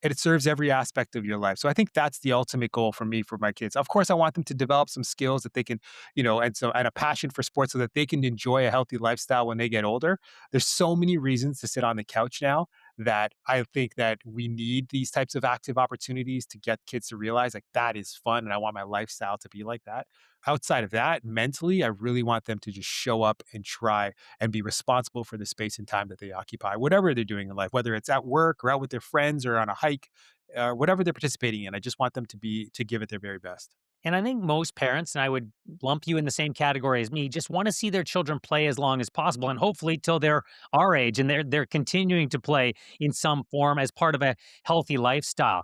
And it serves every aspect of your life. So I think that's the ultimate goal for me for my kids. Of course, I want them to develop some skills that they can, and a passion for sports so that they can enjoy a healthy lifestyle when they get older. There's so many reasons to sit on the couch now that I think that we need these types of active opportunities to get kids to realize like that is fun and I want my lifestyle to be like that. Outside of that, mentally, I really want them to just show up and try and be responsible for the space and time that they occupy, whatever they're doing in life, whether it's at work or out with their friends or on a hike, whatever they're participating in. I just want them to give it their very best. And I think most parents, and I would lump you in the same category as me, just want to see their children play as long as possible and hopefully till they're our age and they're continuing to play in some form as part of a healthy lifestyle.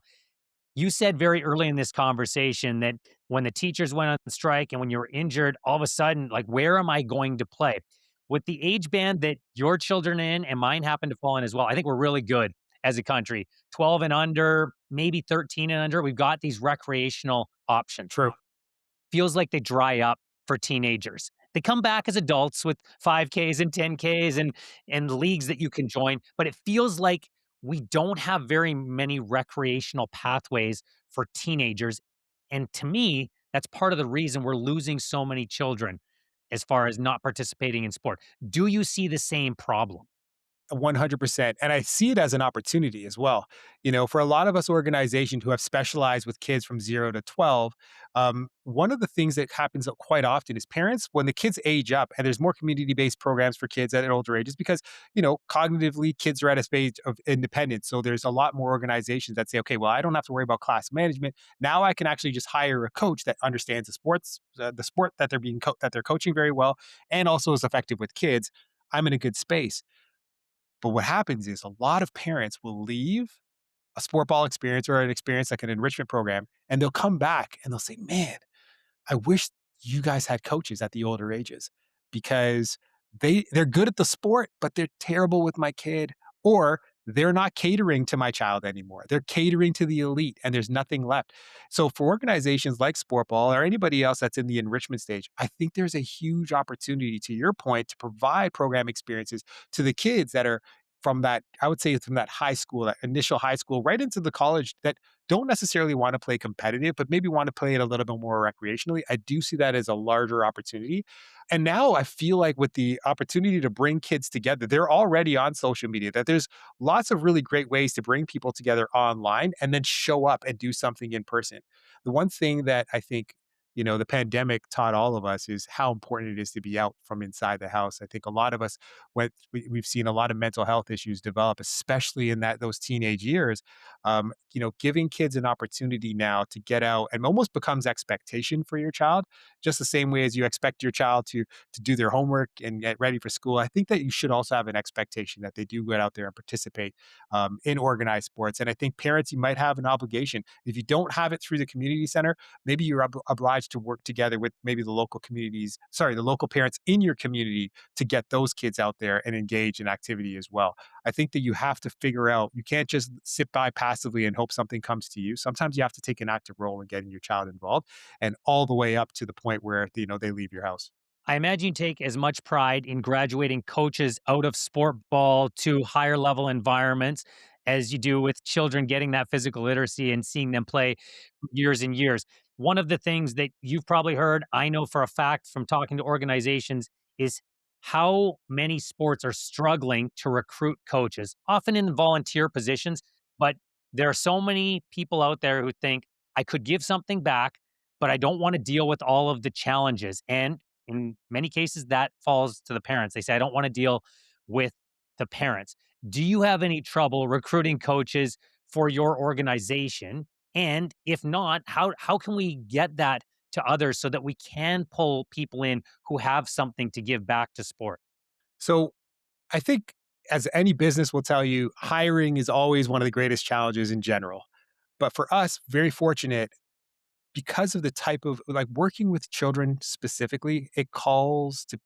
You said very early in this conversation that when the teachers went on strike and when you were injured, all of a sudden, like, where am I going to play? With the age band that your children are in and mine happen to fall in as well, I think we're really good as a country. 12 and under, maybe 13 and under. We've got these recreational options. True. Feels like they dry up for teenagers. They come back as adults with 5Ks and 10Ks and leagues that you can join, but it feels like we don't have very many recreational pathways for teenagers. And to me, that's part of the reason we're losing so many children as far as not participating in sport. Do you see the same problem? 100%. And I see it as an opportunity as well. For a lot of us organizations who have specialized with kids from 0 to 12, one of the things that happens quite often is parents, when the kids age up and there's more community based programs for kids at older ages, because, cognitively, kids are at a stage of independence. So there's a lot more organizations that say, okay, well, I don't have to worry about class management. Now I can actually just hire a coach that understands the sport that that they're coaching very well and also is effective with kids. I'm in a good space. But what happens is a lot of parents will leave a sport ball experience or an experience like an enrichment program, and they'll come back and they'll say, man, I wish you guys had coaches at the older ages because they're good at the sport, but they're terrible with my kid, or they're not catering to my child anymore. They're catering to the elite and there's nothing left. So for organizations like Sportball or anybody else that's in the enrichment stage, I think there's a huge opportunity, to your point, to provide program experiences to the kids that are from that, I would say it's from that high school, that initial high school, right into the college that don't necessarily want to play competitive, but maybe want to play it a little bit more recreationally. I do see that as a larger opportunity. And now I feel like with the opportunity to bring kids together, they're already on social media, that there's lots of really great ways to bring people together online and then show up and do something in person. The one thing that I think, the pandemic taught all of us is how important it is to be out from inside the house. I think a lot of us we've seen a lot of mental health issues develop, especially in those teenage years. Giving kids an opportunity now to get out and almost becomes expectation for your child, just the same way as you expect your child to do their homework and get ready for school. I think that you should also have an expectation that they do get out there and participate in organized sports. And I think parents, you might have an obligation. If you don't have it through the community center, maybe you're obliged to work together with maybe the local parents in your community to get those kids out there and engage in activity as well. I think that you have to figure out, you can't just sit by passively and hope something comes to you. Sometimes you have to take an active role in getting your child involved, and all the way up to the point where, they leave your house. I imagine you take as much pride in graduating coaches out of sport ball to higher level environments as you do with children getting that physical literacy and seeing them play for years and years. One of the things that you've probably heard, I know for a fact from talking to organizations, is how many sports are struggling to recruit coaches, often in volunteer positions. But there are so many people out there who think, I could give something back, but I don't want to deal with all of the challenges. And in many cases, that falls to the parents. They say, I don't want to deal with the parents. Do you have any trouble recruiting coaches for your organization? And if not, how can we get that to others so that we can pull people in who have something to give back to sport? So I think, as any business will tell you, hiring is always one of the greatest challenges in general. But for us, very fortunate, because of the type of, like, working with children specifically, it calls to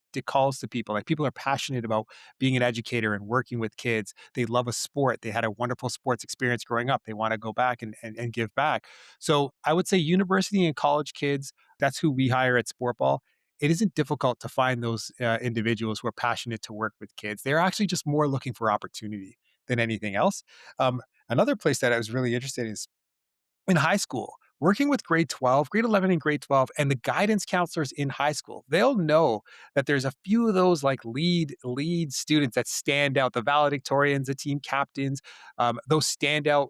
people. Like, people are passionate about being an educator and working with kids. They love a sport. They had a wonderful sports experience growing up. They want to go back and give back. So I would say university and college kids, that's who we hire at Sportball. It isn't difficult to find those individuals who are passionate to work with kids. They're actually just more looking for opportunity than anything else. Another place that I was really interested in is in high school, working with grade 12, grade 11 and grade 12, and the guidance counselors in high school, they'll know that there's a few of those, like, lead students that stand out, the valedictorians, the team captains, those standout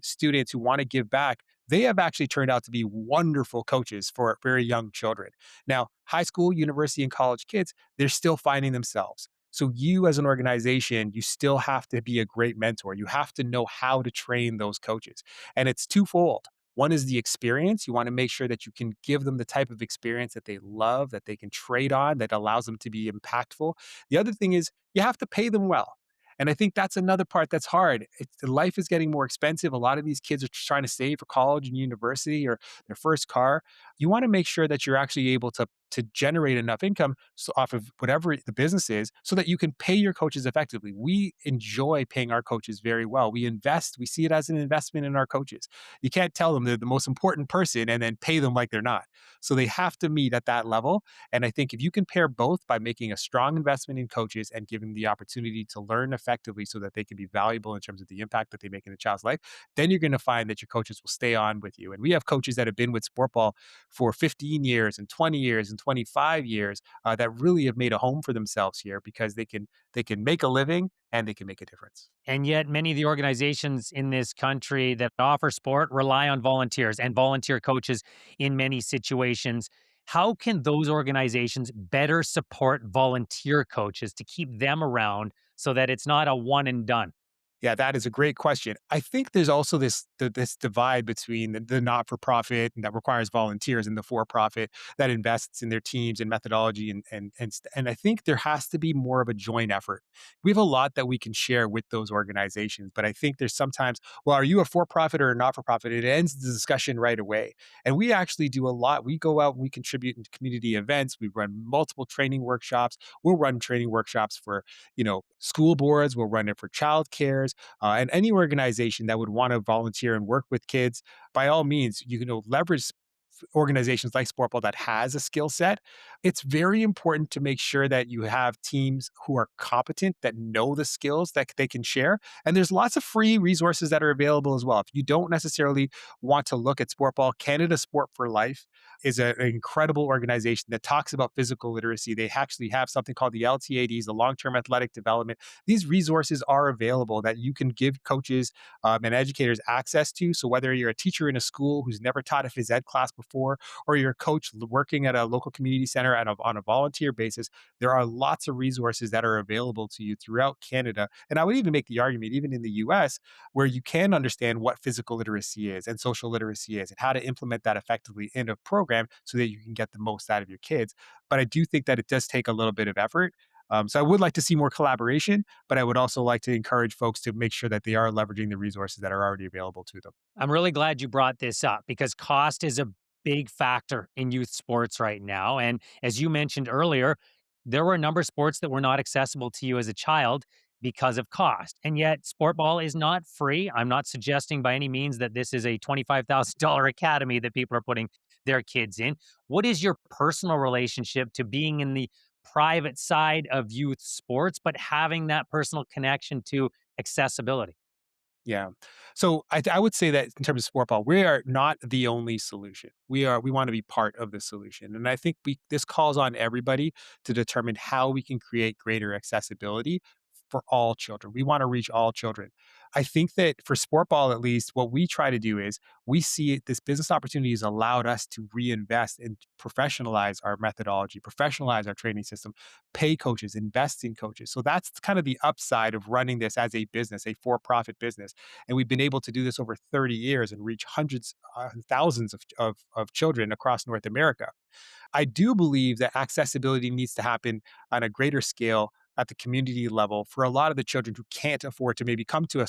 students who want to give back. They have actually turned out to be wonderful coaches for very young children. Now, high school, university, and college kids, they're still finding themselves. So you, as an organization, you still have to be a great mentor. You have to know how to train those coaches. And it's twofold. One is the experience. You want to make sure that you can give them the type of experience that they love, that they can trade on, that allows them to be impactful. The other thing is you have to pay them well. And I think that's another part that's hard. Life is getting more expensive. A lot of these kids are trying to save for college and university or their first car. You want to make sure that you're actually able to generate enough income, so off of whatever the business is, so that you can pay your coaches effectively. We enjoy paying our coaches very well. We see it as an investment in our coaches. You can't tell them they're the most important person and then pay them like they're not. So they have to meet at that level. And I think if you can pair both by making a strong investment in coaches and giving them the opportunity to learn effectively so that they can be valuable in terms of the impact that they make in a child's life, then you're going to find that your coaches will stay on with you. And we have coaches that have been with Sportball for 15 years and 20 years and 25 years, that really have made a home for themselves here because they can make a living and they can make a difference. And yet, many of the organizations in this country that offer sport rely on volunteers and volunteer coaches in many situations. How can those organizations better support volunteer coaches to keep them around so that it's not a one and done? Yeah, that is a great question. I think there's also this divide between the not for profit and that requires volunteers and the for profit that invests in their teams and methodology and I think there has to be more of a joint effort. We have a lot that we can share with those organizations, but I think there's sometimes, well, are you a for profit or a not for profit? It ends the discussion right away. And we actually do a lot. We go out and we contribute into community events. We run multiple training workshops. We'll run training workshops for school boards. We'll run it for child cares, and any organization that would want to volunteer and work with kids. By all means, leverage organizations like Sportball that has a skill set, it's very important to make sure that you have teams who are competent, that know the skills that they can share. And there's lots of free resources that are available as well. If you don't necessarily want to look at Sportball, Canada Sport for Life is an incredible organization that talks about physical literacy. They actually have something called the LTADs, the long term athletic development. These resources are available that you can give coaches and educators access to. So, whether you're a teacher in a school who's never taught a phys ed class before, or you're a coach working at a local community center on a volunteer basis, there are lots of resources that are available to you throughout Canada. And I would even make the argument, even in the US, where you can understand what physical literacy is and social literacy is and how to implement that effectively in a program so that you can get the most out of your kids. But I do think that it does take a little bit of effort. So I would like to see more collaboration, but I would also like to encourage folks to make sure that they are leveraging the resources that are already available to them. I'm really glad you brought this up because cost is a big factor in youth sports right now. And as you mentioned earlier, there were a number of sports that were not accessible to you as a child because of cost. And yet, sport ball is not free. I'm not suggesting by any means that this is a $25,000 academy that people are putting their kids in. What is your personal relationship to being in the private side of youth sports, but having that personal connection to accessibility? Yeah. So I would say that in terms of sport ball, we are not the only solution. We want to be part of the solution. And I think this calls on everybody to determine how we can create greater accessibility for all children. We want to reach all children. I think that for sport ball, at least, what we try to do is we see this business opportunity has allowed us to reinvest and professionalize our methodology, professionalize our training system, pay coaches, invest in coaches. So that's kind of the upside of running this as a business, a for-profit business. And we've been able to do this over 30 years and reach hundreds, thousands of children across North America. I do believe that accessibility needs to happen on a greater scale at the community level for a lot of the children who can't afford to maybe come to a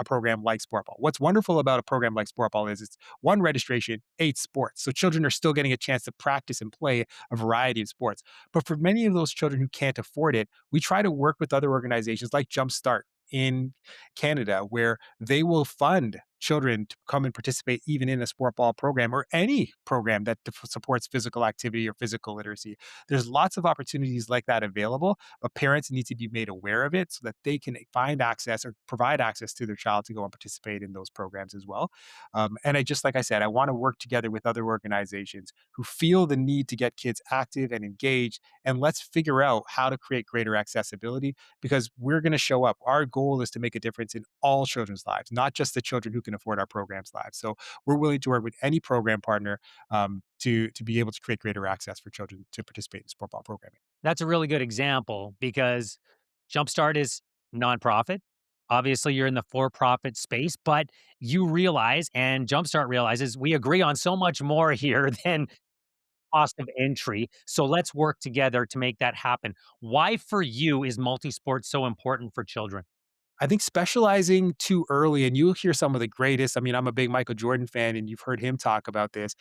program like Sportball. What's wonderful about a program like Sportball is it's one registration, eight sports. So children are still getting a chance to practice and play a variety of sports. But for many of those children who can't afford it, we try to work with other organizations like Jumpstart in Canada, where they will fund children to come and participate even in a sport ball program or any program that supports physical activity or physical literacy. There's lots of opportunities like that available, but parents need to be made aware of it so that they can find access or provide access to their child to go and participate in those programs as well. And I just, like I said, I want to work together with other organizations who feel the need to get kids active and engaged, and let's figure out how to create greater accessibility because we're going to show up. Our goal is to make a difference in all children's lives, not just the children who can afford our programs' lives. So we're willing to work with any program partner to be able to create greater access for children to participate in sport ball programming. That's a really good example because Jumpstart is nonprofit. Obviously, you're in the for profit space, but you realize, and Jumpstart realizes, we agree on so much more here than cost of entry. So let's work together to make that happen. Why, for you, is multi sport so important for children? I think specializing too early, and you'll hear some of the greatest. I mean, I'm a big Michael Jordan fan, and you've heard him talk about this.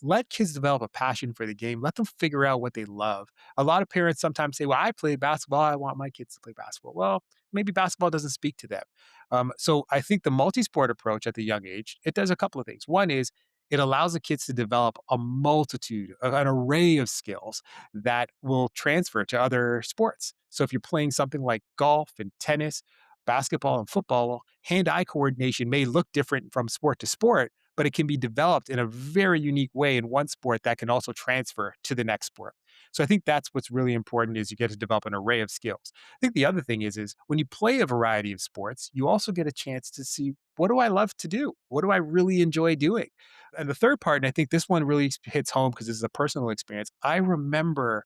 Let kids develop a passion for the game. Let them figure out what they love. A lot of parents sometimes say, "Well, I play basketball. I want my kids to play basketball." Well, maybe basketball doesn't speak to them. So I think the multi-sport approach at the young age it does a couple of things. One is it allows the kids to develop a multitude, an array of skills that will transfer to other sports. So if you're playing something like golf and tennis, basketball and football, hand-eye coordination may look different from sport to sport, but it can be developed in a very unique way in one sport that can also transfer to the next sport. So I think that's what's really important is you get to develop an array of skills. I think the other thing is when you play a variety of sports, you also get a chance to see what do I love to do? What do I really enjoy doing? And the third part, and I think this one really hits home because this is a personal experience. I remember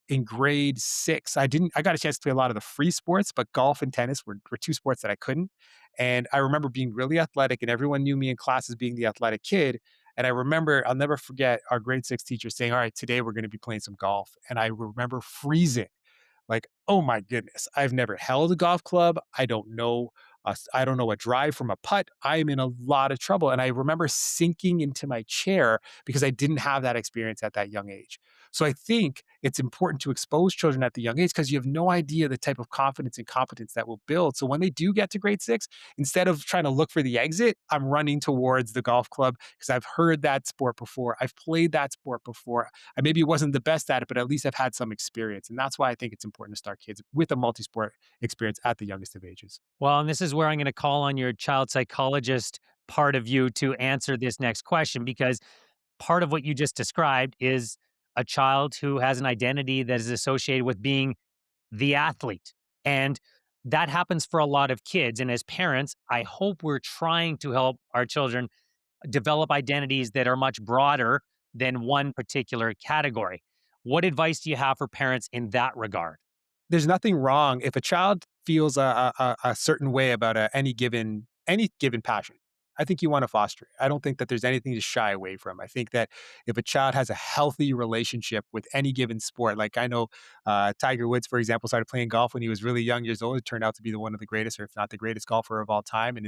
in grade 6, I got a chance to play a lot of the free sports, but golf and tennis were 2 sports that I couldn't. And I remember being really athletic, and everyone knew me in class as being the athletic kid. And I'll never forget our grade 6 teacher saying, "All right, today we're gonna be playing some golf." And I remember freezing like, oh my goodness, I've never held a golf club. I don't know I don't know, a drive from a putt, I'm in a lot of trouble. And I remember sinking into my chair because I didn't have that experience at that young age. So I think it's important to expose children at the young age because you have no idea the type of confidence and competence that will build. So when they do get to grade 6, instead of trying to look for the exit, I'm running towards the golf club because I've heard that sport before. I've played that sport before. I maybe wasn't the best at it, but at least I've had some experience. And that's why I think it's important to start kids with a multi-sport experience at the youngest of ages. Well, and this is where I'm going to call on your child psychologist part of you to answer this next question, because part of what you just described is a child who has an identity that is associated with being the athlete. And that happens for a lot of kids. And as parents, I hope we're trying to help our children develop identities that are much broader than one particular category. What advice do you have for parents in that regard? There's nothing wrong if a child feels a certain way about any given passion. I think you want to foster it. I don't think that there's anything to shy away from. I think that if a child has a healthy relationship with any given sport, like I know Tiger Woods, for example, started playing golf when he was really young years old. It turned out to be one of the greatest, or if not the greatest golfer of all time, and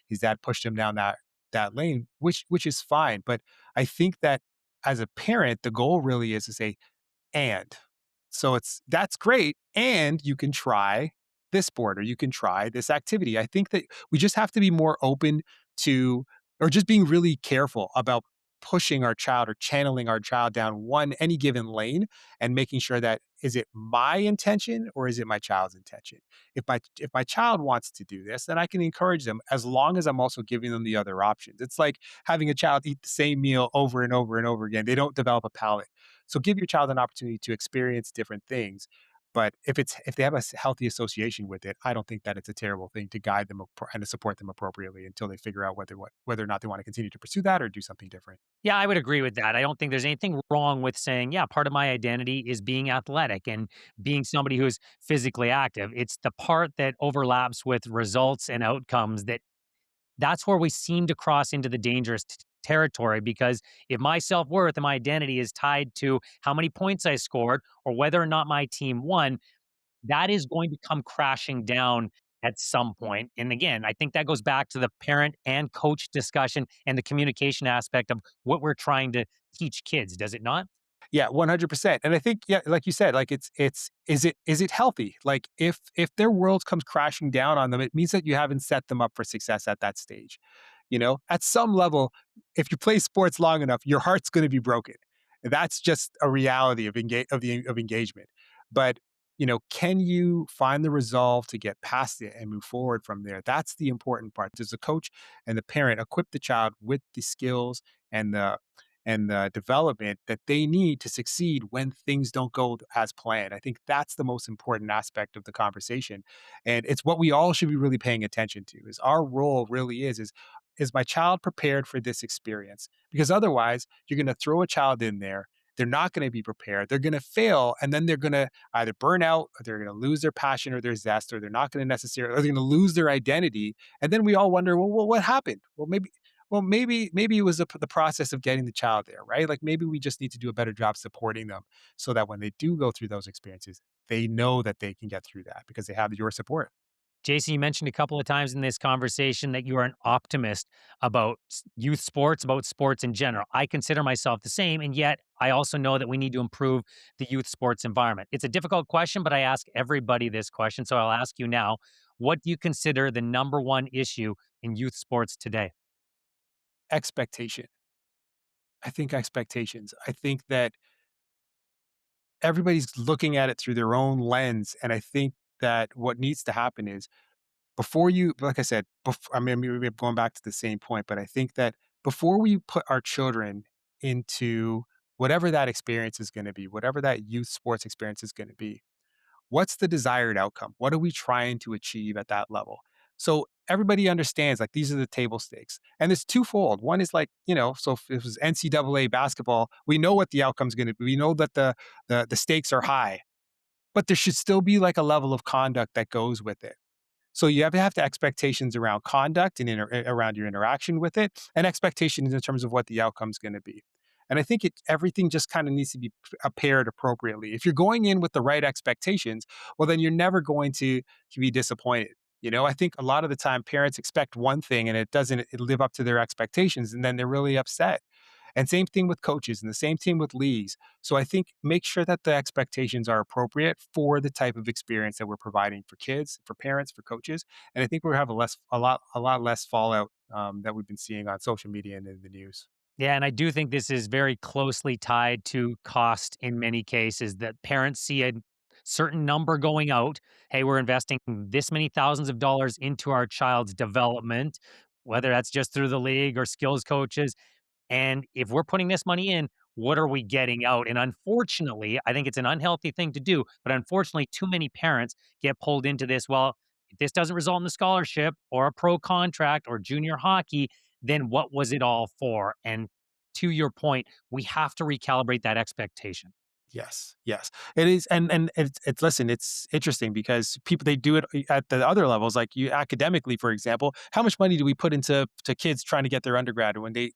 his dad pushed him down that lane, which is fine. But I think that as a parent, the goal really is to say, and. So that's great. And you can try this sport or you can try this activity. I think that we just have to be more open to, or just being really careful about pushing our child or channeling our child down any given lane and making sure that, is it my intention or is it my child's intention? If my child wants to do this, then I can encourage them as long as I'm also giving them the other options. It's like having a child eat the same meal over and over and over again. They don't develop a palate. So give your child an opportunity to experience different things. But if they have a healthy association with it, I don't think that it's a terrible thing to guide them and to support them appropriately until they figure out whether or not they want to continue to pursue that or do something different. Yeah, I would agree with that. I don't think there's anything wrong with saying, yeah, part of my identity is being athletic and being somebody who's physically active. It's the part that overlaps with results and outcomes that's where we seem to cross into the dangerous territory, because if my self-worth and my identity is tied to how many points I scored or whether or not my team won, that is going to come crashing down at some point. And again, I think that goes back to the parent and coach discussion and the communication aspect of what we're trying to teach kids, does it not? Yeah, 100%. And I think, yeah, like you said, like is it healthy? Like if their world comes crashing down on them, it means that you haven't set them up for success at that stage. At some level, if you play sports long enough, your heart's going to be broken. That's just a reality of engagement. But can you find the resolve to get past it and move forward from there? That's the important part. Does the coach and the parent equip the child with the skills and the development that they need to succeed when things don't go as planned? I think that's the most important aspect of the conversation. And it's what we all should be really paying attention to. Is our role really is my child prepared for this experience? Because otherwise, you're going to throw a child in there. They're not going to be prepared. They're going to fail. And then they're going to either burn out, or they're going to lose their passion or their zest, or they're not going to necessarily, or they're going to lose their identity. And then we all wonder, well, what happened? Maybe it was the process of getting the child there, right? Like maybe we just need to do a better job supporting them so that when they do go through those experiences, they know that they can get through that because they have your support. Jason, you mentioned a couple of times in this conversation that you are an optimist about youth sports, about sports in general. I consider myself the same, and yet I also know that we need to improve the youth sports environment. It's a difficult question, but I ask everybody this question, so I'll ask you now. What do you consider the number one issue in youth sports today? Expectation. I think expectations. I think that everybody's looking at it through their own lens. And I think that what needs to happen is before you, like I said, I mean, maybe I'm going back to the same point, but I think that before we put our children into whatever that experience is going to be, whatever that youth sports experience is going to be, what's the desired outcome? What are we trying to achieve at that level? So everybody understands like these are the table stakes. And it's twofold. One is like, so if it was NCAA basketball, we know what the outcome's going to be. We know that the stakes are high, but there should still be like a level of conduct that goes with it. So you have to expectations around conduct and around your interaction with it, and expectations in terms of what the outcome's going to be. And I think everything just kind of needs to be paired appropriately. If you're going in with the right expectations, well, then you're never going to be disappointed. I think a lot of the time parents expect one thing and it doesn't live up to their expectations, and then they're really upset. And same thing with coaches and the same thing with leagues. So I think make sure that the expectations are appropriate for the type of experience that we're providing for kids, for parents, for coaches. And I think we'll have a lot less fallout that we've been seeing on social media and in the news. Yeah, and I do think this is very closely tied to cost in many cases that parents see a certain number going out. Hey, we're investing this many thousands of dollars into our child's development, whether that's just through the league or skills coaches. And if we're putting this money in, what are we getting out? And unfortunately, I think it's an unhealthy thing to do. But unfortunately, too many parents get pulled into this. Well, if this doesn't result in a scholarship or a pro contract or junior hockey, then what was it all for? And to your point, we have to recalibrate that expectation. Yes, yes, it is, and it's listen, it's interesting because people they do it at the other levels, like you academically, for example. How much money do we put into kids trying to get their undergrad when they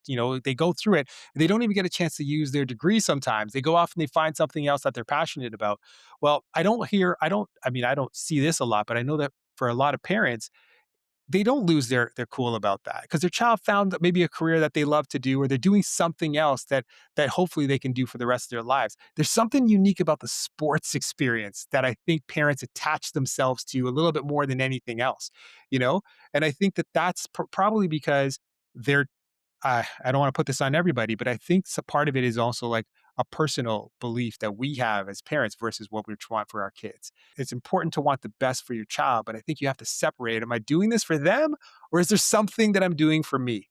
go through it, they don't even get a chance to use their degree. Sometimes they go off and they find something else that they're passionate about. Well, I don't see this a lot, but I know that for a lot of parents they don't lose their cool about that because their child found maybe a career that they love to do, or they're doing something else that hopefully they can do for the rest of their lives. There's something unique about the sports experience that I think parents attach themselves to a little bit more than anything else, you know? And I think that that's probably because they're I don't want to put this on everybody, but I think part of it is also like a personal belief that we have as parents versus what we want for our kids. It's important to want the best for your child, but I think you have to separate. Am I doing this for them, or is there something that I'm doing for me?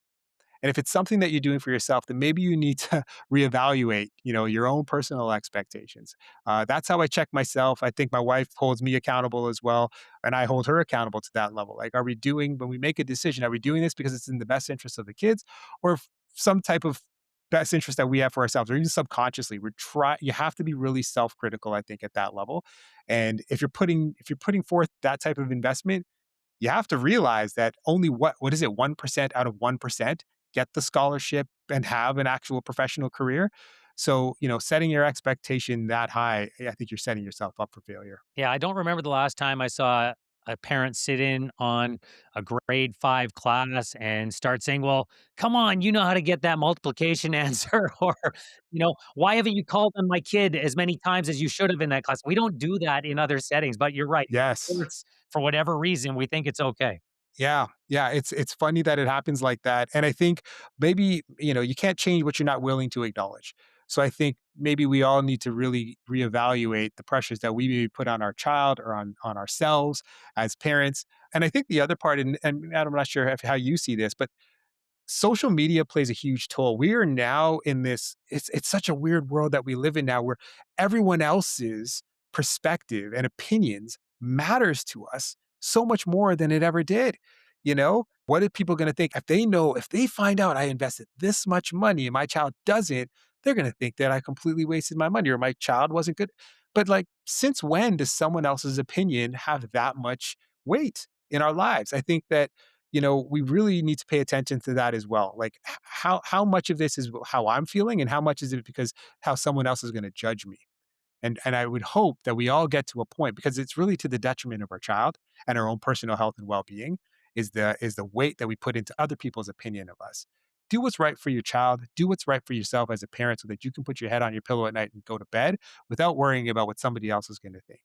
And if it's something that you're doing for yourself, then maybe you need to reevaluate, your own personal expectations. That's how I check myself. I think my wife holds me accountable as well, and I hold her accountable to that level. Like, when we make a decision, are we doing this because it's in the best interest of the kids, or some type of best interest that we have for ourselves, or even subconsciously? You have to be really self-critical, I think, at that level. And if you're putting forth that type of investment, you have to realize that only what is it, 1% out of 1% get the scholarship and have an actual professional career. So, setting your expectation that high, I think you're setting yourself up for failure. Yeah, I don't remember the last time I saw a parent sit in on a grade 5 class and start saying, "Well, come on, you know how to get that multiplication answer," or, "Why haven't you called on my kid as many times as you should have in that class?" We don't do that in other settings, but you're right. Yes. Sports, for whatever reason, we think it's okay. Yeah, yeah, it's funny that it happens like that, and I think maybe, you can't change what you're not willing to acknowledge. So I think maybe we all need to really reevaluate the pressures that we maybe put on our child or on ourselves as parents. And I think the other part, and I'm not sure how you see this, but social media plays a huge toll. We are now in this, it's such a weird world that we live in now where everyone else's perspective and opinions matters to us so much more than it ever did. What are people going to think if they find out I invested this much money and my child doesn't, they're going to think that I completely wasted my money or my child wasn't good. But like, since when does someone else's opinion have that much weight in our lives? I think that we really need to pay attention to that as well. Like, how much of this is how I'm feeling, and how much is it because how someone else is going to judge me? And I would hope that we all get to a point, because it's really to the detriment of our child and our own personal health and well-being, is the weight that we put into other people's opinion of us. Do what's right for your child. Do what's right for yourself as a parent, so that you can put your head on your pillow at night and go to bed without worrying about what somebody else is going to think.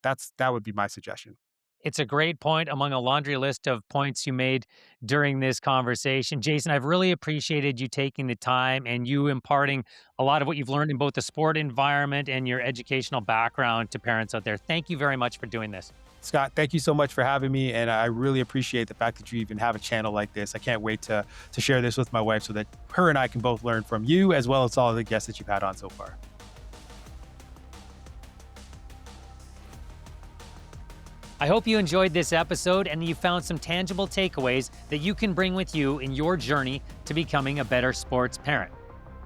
That would be my suggestion. It's a great point among a laundry list of points you made during this conversation. Jason, I've really appreciated you taking the time and you imparting a lot of what you've learned in both the sport environment and your educational background to parents out there. Thank you very much for doing this. Scott, thank you so much for having me, and I really appreciate the fact that you even have a channel like this. I can't wait to share this with my wife so that her and I can both learn from you as well as all the guests that you've had on so far. I hope you enjoyed this episode and you found some tangible takeaways that you can bring with you in your journey to becoming a better sports parent.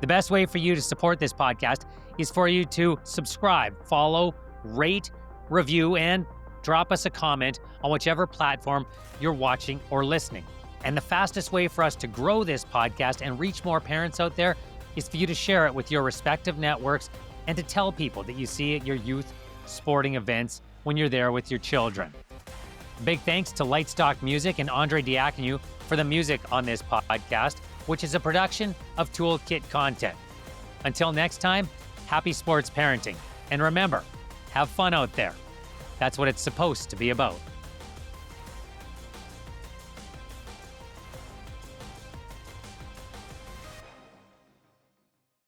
The best way for you to support this podcast is for you to subscribe, follow, rate, review, and drop us a comment on whichever platform you're watching or listening. And the fastest way for us to grow this podcast and reach more parents out there is for you to share it with your respective networks and to tell people that you see at your youth sporting events when you're there with your children. Big thanks to Lightstock Music and Andre Diaconou for the music on this podcast, which is a production of Toolkit Content. Until next time, happy sports parenting. And remember, have fun out there. That's what it's supposed to be about.